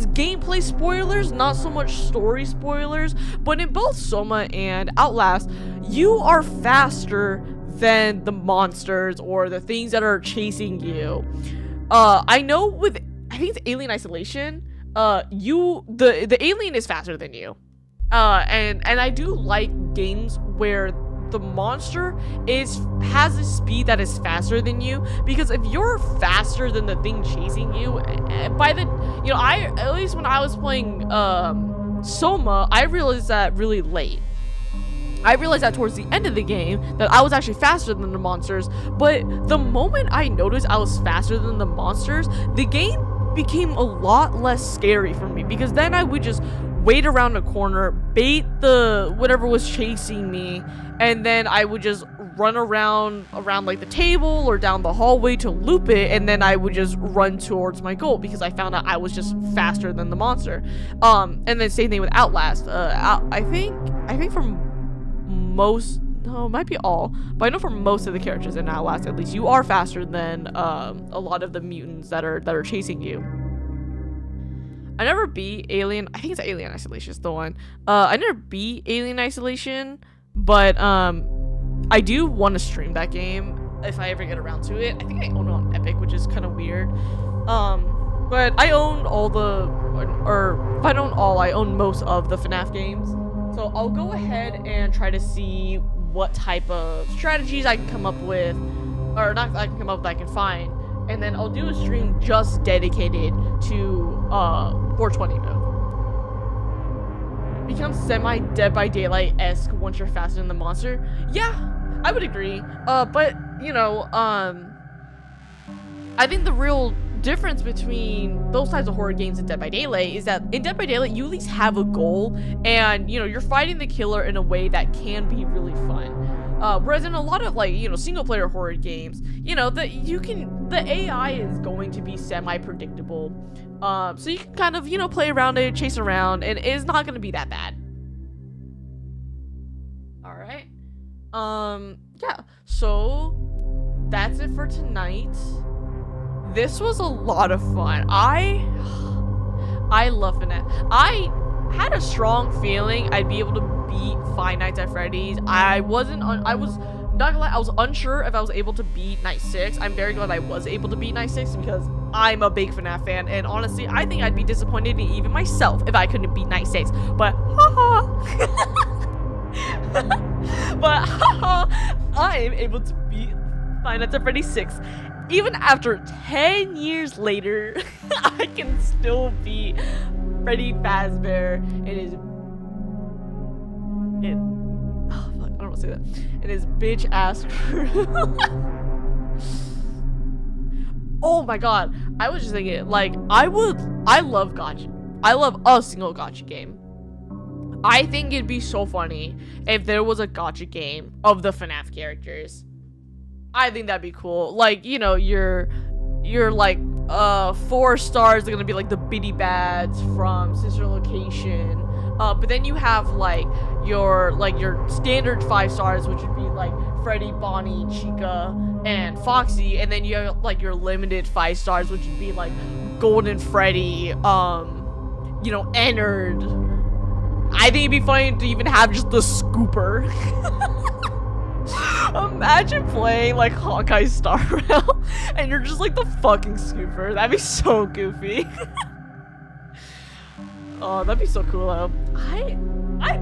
gameplay spoilers, not so much story spoilers. But in both Soma and Outlast, you are faster than the monsters or the things that are chasing you. I know with, I think it's Alien Isolation, the alien is faster than you. And I do like games where the monster has a speed that is faster than you, because if you're faster than the thing chasing you, at least when I was playing Soma, I realized that really late. I realized that towards the end of the game that I was actually faster than the monsters, but the moment I noticed I was faster than the monsters, the game became a lot less scary for me, because then I would just wait around the corner, bait the whatever was chasing me, and then I would just run around like the table or down the hallway to loop it, and then I would just run towards my goal because I found out I was just faster than the monster. And then same thing with Outlast. I think for most, no, it might be all, but I know for most of the characters in Outlast, at least, you are faster than a lot of the mutants that are chasing you. I never beat Alien. I think it's Alien Isolation is the one. I never beat Alien Isolation, but I do want to stream that game if I ever get around to it. I think I own it on Epic, which is kind of weird. But I own all the, or if I don't all, I own most of the FNAF games. So I'll go ahead and try to see what type of strategies I can come up with, or not I can come up with, I can find. And then I'll do a stream just dedicated to 420 mode. Becomes semi Dead by Daylight-esque once you're faster than the monster. Yeah, I would agree. But you know, I think the real difference between those types of horror games and Dead by Daylight is that in Dead by Daylight you at least have a goal, and you know you're fighting the killer in a way that can be really fun. Whereas in a lot of, like, you know, single player horror games, you know, the AI is going to be semi-predictable. So you can kind of, you know, play around it, chase around, and it's not going to be that bad. Alright. Yeah. So, that's it for tonight. This was a lot of fun. I love FNAF. I had a strong feeling I'd be able to beat Five Nights at Freddy's. I was not gonna lie, I was unsure if I was able to beat Night 6. I'm very glad I was able to beat Night 6 because I'm a big FNAF fan, and honestly, I think I'd be disappointed in even myself if I couldn't beat Night 6. But haha. But haha, I am able to beat Five Nights at Freddy's 6. Even after 10 years later, I can still beat Freddy Fazbear and his I don't want to say that. And his bitch ass crew. Oh my god. I was just thinking, like, I love gacha. I love a single gacha game. I think it'd be so funny if there was a gacha game of the FNAF characters. I think that'd be cool. Like, you know, you're like 4 stars are gonna be like the Biddy Bads from Sister Location. But then you have like your standard 5 stars, which would be like Freddy, Bonnie, Chica, and Foxy, and then you have like your limited 5 stars, which would be like Golden Freddy, you know, Ennard. I think it'd be funny to even have just the Scooper. Imagine playing like Hawkeye Star Rail and you're just like the fucking Scooper. That'd be so goofy. Oh, that'd be so cool though. I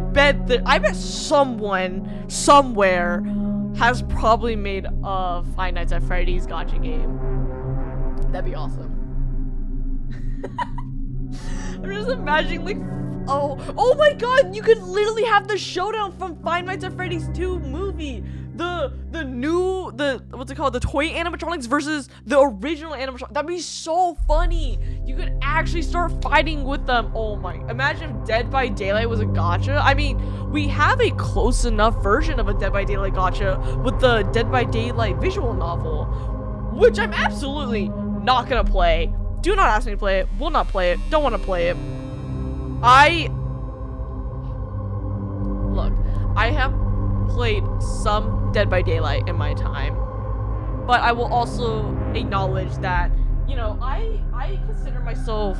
bet someone somewhere has probably made a Five Nights at Freddy's gacha game. That'd be awesome. I'm just imagining like, oh my god, you could literally have the showdown from Five Nights at Freddy's 2 movie. The new, what's it called? The toy animatronics versus the original animatronics. That'd be so funny. You could actually start fighting with them. Oh my, imagine if Dead by Daylight was a gacha. I mean, we have a close enough version of a Dead by Daylight gacha with the Dead by Daylight visual novel, which I'm absolutely not gonna play. Do not ask me to play it. Will not play it. Don't want to play it. Look, I have played some Dead by Daylight in my time, but I will also acknowledge that, you know, I consider myself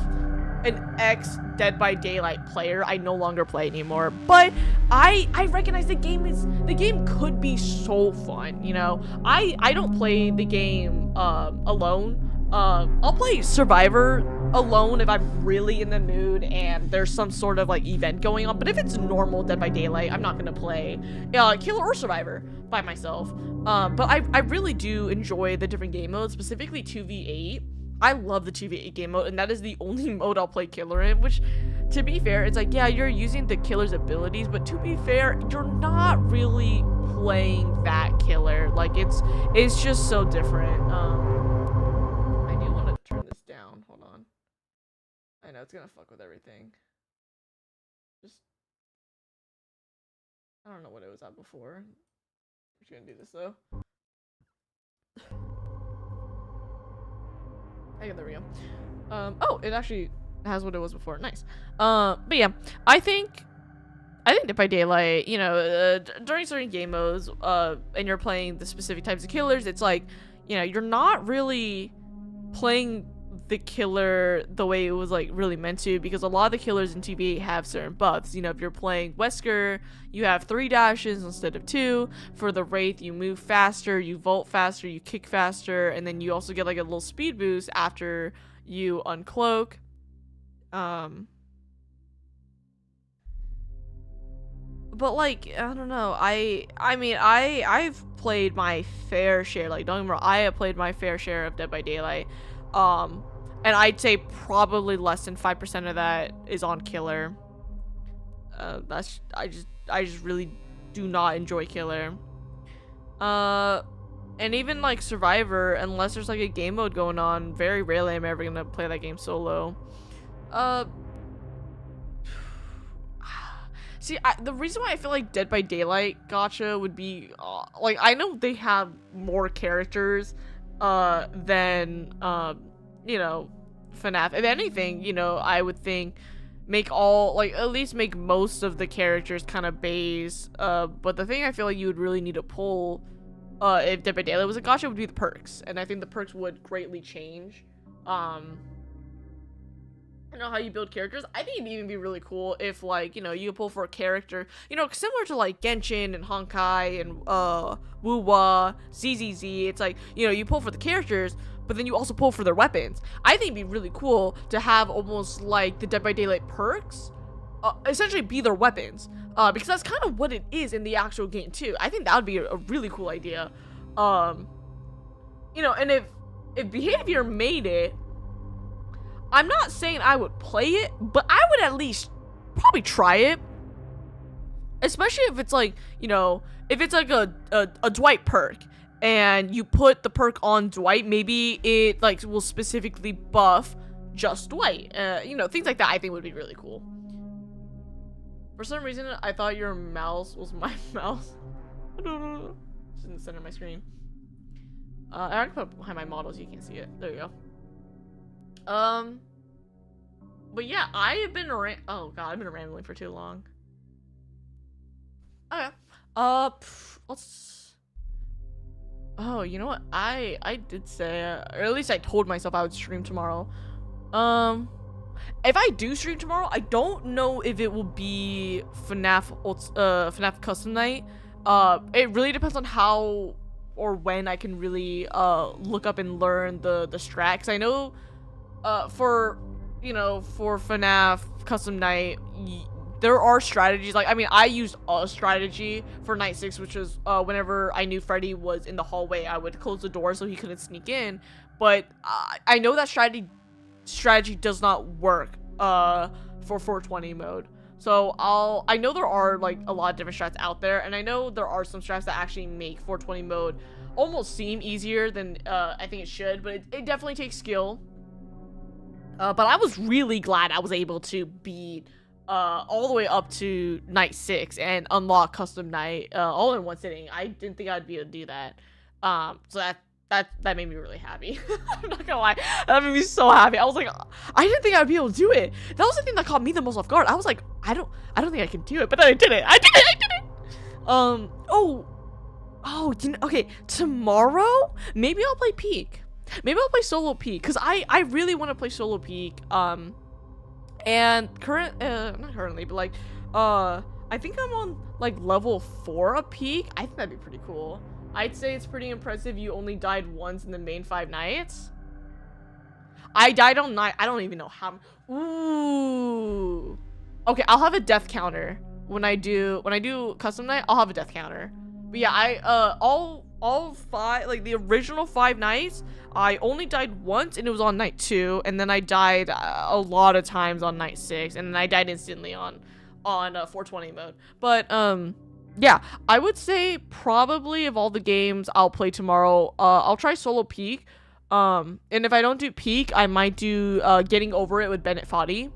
an ex Dead by Daylight player. I no longer play anymore, but I recognize the game could be so fun, you know. I don't play the game alone. I'll play Survivor alone if I'm really in the mood and there's some sort of like event going on, but if it's normal Dead by Daylight, I'm not gonna play Killer or Survivor by myself. But I really do enjoy the different game modes, specifically 2v8. I love the 2v8 game mode, and that is the only mode I'll play Killer in, which, to be fair, it's like, yeah, you're using the Killer's abilities, but to be fair, you're not really playing that Killer. Like, it's just so different. I do want to turn this down. Hold on. I know it's gonna fuck with everything. I don't know what it was at before. We're just gonna do this though. Okay, there we go. Oh, it actually has what it was before. Nice. But yeah, I think Dead by Daylight, you know, during certain game modes, and you're playing the specific types of killers, it's like, you know, you're not really playing the killer the way it was like really meant to, because a lot of the killers in TV have certain buffs. You know, if you're playing Wesker, you have 3 dashes instead of 2. For the Wraith, you move faster, you vault faster, you kick faster, and then you also get like a little speed boost after you uncloak. But like, I don't know, I mean, I've played my fair share, like, don't get me wrong, I have played my fair share of Dead by Daylight. And I'd say probably less than 5% of that is on Killer. I just really do not enjoy Killer. And even like Survivor, unless there's like a game mode going on, very rarely I'm ever gonna play that game solo. See, the reason why I feel like Dead by Daylight gacha would be, like, I know they have more characters, than, you know, FNAF. If anything, you know, I would think at least make most of the characters kind of bays. But the thing I feel like you would really need to pull, if Dead by Daylight was a gacha, would be the perks. And I think the perks would greatly change. I don't know how you build characters. I think it'd even be really cool if, like, you know, you pull for a character, you know, similar to like Genshin and Honkai and Wuwa, ZZZ. It's like, you know, you pull for the characters, but then you also pull for their weapons. I think it'd be really cool to have almost like the Dead by Daylight perks essentially be their weapons, because that's kind of what it is in the actual game too. I think that would be a really cool idea. You know, and if Behavior made it, I'm not saying I would play it, but I would at least probably try it. Especially if it's like, you know, if it's like a Dwight perk and you put the perk on Dwight, maybe it like will specifically buff just Dwight. You know, things like that I think would be really cool. For some reason, I thought your mouse was my mouse. I don't know. It's in the center of my screen. I already put it behind my model so you can see it. There you go. But yeah, I have been oh god, I've been rambling for too long. Okay. Let's. Oh, you know what? I did say, or at least I told myself I would stream tomorrow. If I do stream tomorrow, I don't know if it will be FNAF custom night. It really depends on how or when I can really look up and learn the strat. 'Cause I know for, you know, for FNAF custom night, there are strategies. Like, I mean, I used a strategy for night 6, which was whenever I knew Freddy was in the hallway, I would close the door so he couldn't sneak in. But I know that strategy does not work for 420 mode. So I know there are like a lot of different strats out there, and I know there are some strats that actually make 420 mode almost seem easier than I think it should, but it definitely takes skill. But I was really glad I was able to beat all the way up to night 6 and unlock custom night all in one sitting. I didn't think I'd be able to do that. So that made me really happy. I'm not gonna lie, that made me so happy. I was like, I didn't think I'd be able to do it. That was the thing that caught me the most off guard. I was like, I don't think I can do it, but then I did it. I did it. Okay, tomorrow maybe I'll play Peak. Maybe I'll play solo Peak, because I really want to play solo Peak. And not currently, but like I think I'm on like level 4 of Peak. I think that'd be pretty cool. I'd say it's pretty impressive you only died once in the main 5 nights. I died on night, I don't even know how. Ooh. Okay, I'll have a death counter when I do custom night. I'll have a death counter. But yeah, all 5, like the original 5 nights, I only died once, and it was on night 2, and then I died a lot of times on night 6, and then I died instantly on 420 mode. But yeah, I would say probably of all the games I'll play tomorrow, I'll try solo Peak. And if I don't do Peak, I might do Getting Over It with Bennett Foddy.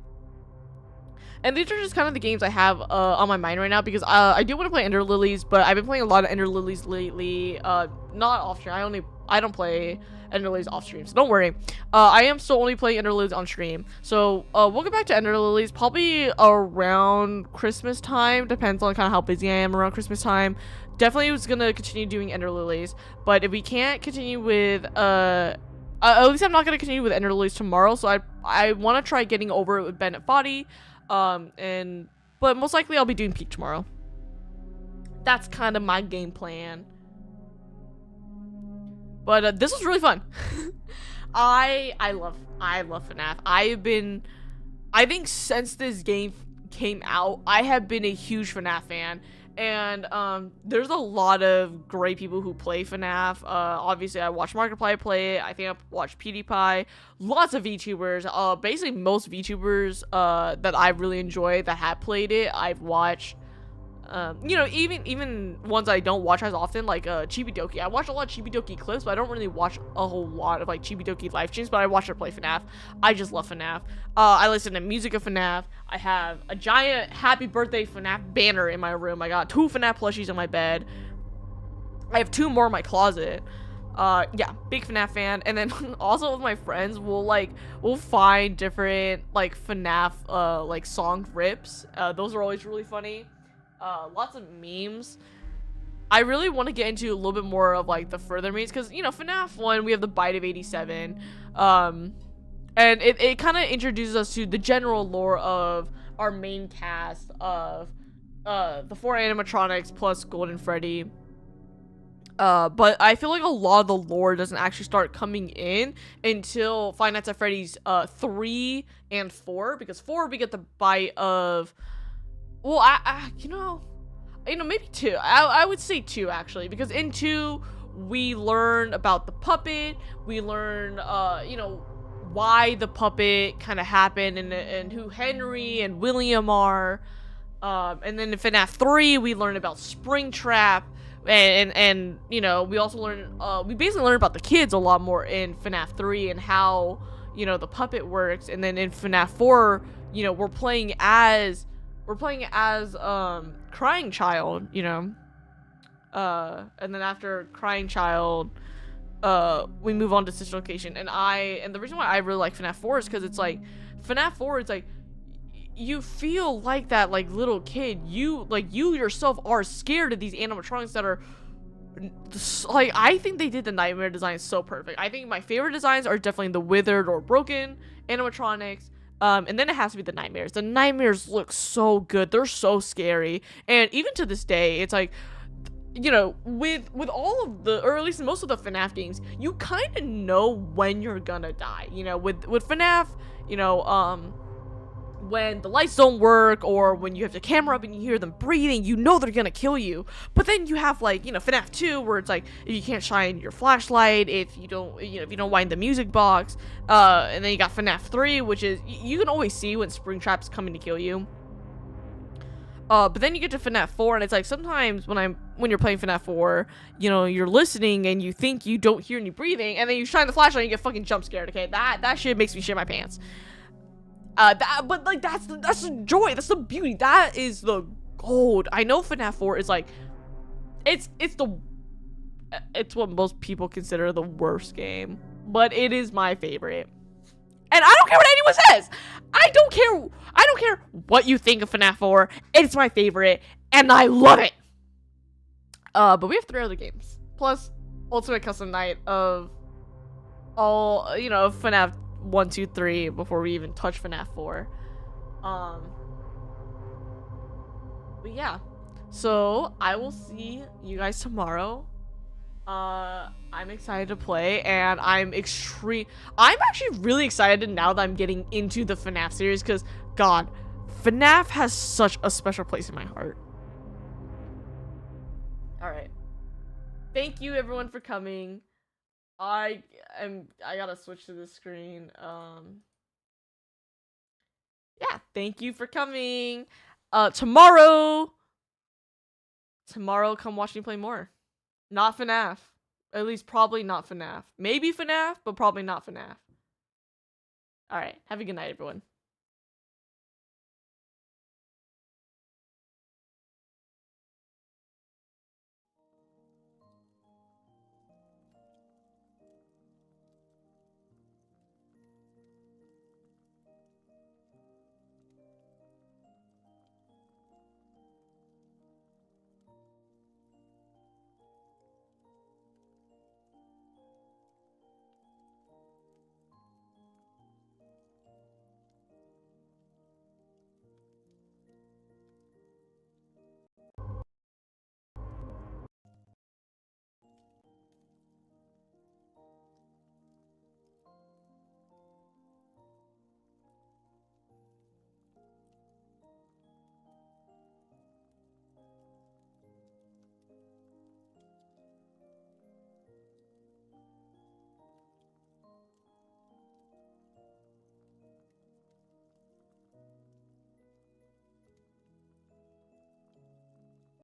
And these are just kind of the games I have on my mind right now, because I do want to play Ender Lilies, but I've been playing a lot of Ender Lilies lately. Not off stream. I don't play Ender Lilies off stream, so don't worry. I am still only playing Ender Lilies on stream. So we'll get back to Ender Lilies probably around Christmas time. Depends on kind of how busy I am around Christmas time. Definitely was gonna continue doing Ender Lilies, but if we can't continue with at least I'm not gonna continue with Ender Lilies tomorrow. So I want to try Getting Over It with Bennett Foddy. But most likely I'll be doing Peak tomorrow. That's kind of my game plan. But this was really fun. I love FNAF. I think since this game came out, I have been a huge FNAF fan. And there's a lot of great people who play FNAF. Obviously, I watch Markiplier play it. I think I watched PewDiePie. Lots of VTubers. Basically, most VTubers that I really enjoy that have played it, I've watched. You know, even ones I don't watch as often, like Chibidoki. I watch a lot of Chibidoki clips, but I don't really watch a whole lot of like Chibidoki live streams. But I watch her play FNAF. I just love FNAF. I listen to music of FNAF. I have a giant Happy Birthday FNAF banner in my room. I got 2 FNAF plushies on my bed. I have 2 more in my closet. Yeah, big FNAF fan. And then also with my friends, we'll find different like FNAF like song rips. Those are always really funny. Lots of memes. I really want to get into a little bit more of like the further memes, because you know, FNAF 1 we have the Bite of 87, and it kind of introduces us to the general lore of our main cast of the 4 animatronics plus Golden Freddy. But I feel like a lot of the lore doesn't actually start coming in until Five Nights at Freddy's 3 and 4, because 4 we get the bite of, well, you know, maybe 2. I would say 2 actually, because in 2 we learn about the puppet. We learn, you know, why the puppet kind of happened, and who Henry and William are. And then in FNAF 3 we learn about Springtrap, and you know, we also learn, we basically learn about the kids a lot more in FNAF 3 and how, you know, the puppet works. And then in FNAF 4, you know, we're playing as Crying Child, you know, and then after Crying Child, we move on to Sister Location. And the reason why I really like FNAF 4 is because it's like, FNAF 4, it's like, you feel like that like little kid. You yourself are scared of these animatronics that are like, I think they did the nightmare design so perfect. I think my favorite designs are definitely the withered or broken animatronics. And then it has to be the nightmares. The nightmares look so good. They're so scary. And even to this day, it's like, you know, with all of the, or at least most of the FNAF games, you kind of know when you're gonna die. You know, with FNAF, you know, when the lights don't work, or when you have the camera up and you hear them breathing, you know they're gonna kill you. But then you have, like, you know, FNAF 2, where it's like, if you can't shine your flashlight, if you don't, you know, if you don't wind the music box, and then you got FNAF 3, which is, you can always see when Springtrap's coming to kill you. But then you get to FNAF 4, and it's like, sometimes when you're playing FNAF 4, you know, you're listening and you think you don't hear any breathing, and then you shine the flashlight and you get fucking jump scared. Okay, that shit makes me shit my pants. But like, that's the joy, that's the beauty, that is the gold. I know FNAF 4 is like, it's what most people consider the worst game, but it is my favorite. And I don't care what anyone says. I don't care what you think of FNAF 4. It's my favorite, and I love it. But we have 3 other games, plus Ultimate Custom Night of all, you know, FNAF 1, 2, 3 before we even touch FNAF 4. But yeah, so I will see you guys tomorrow. I'm excited to play, and I'm actually really excited now that I'm getting into the FNAF series, because God, FNAF has such a special place in my heart. Alright, thank you everyone for coming. I gotta switch to this screen. Yeah, thank you for coming. Tomorrow, come watch me play more. Not FNAF. At least probably not FNAF. Maybe FNAF, but probably not FNAF. Alright, have a good night, everyone.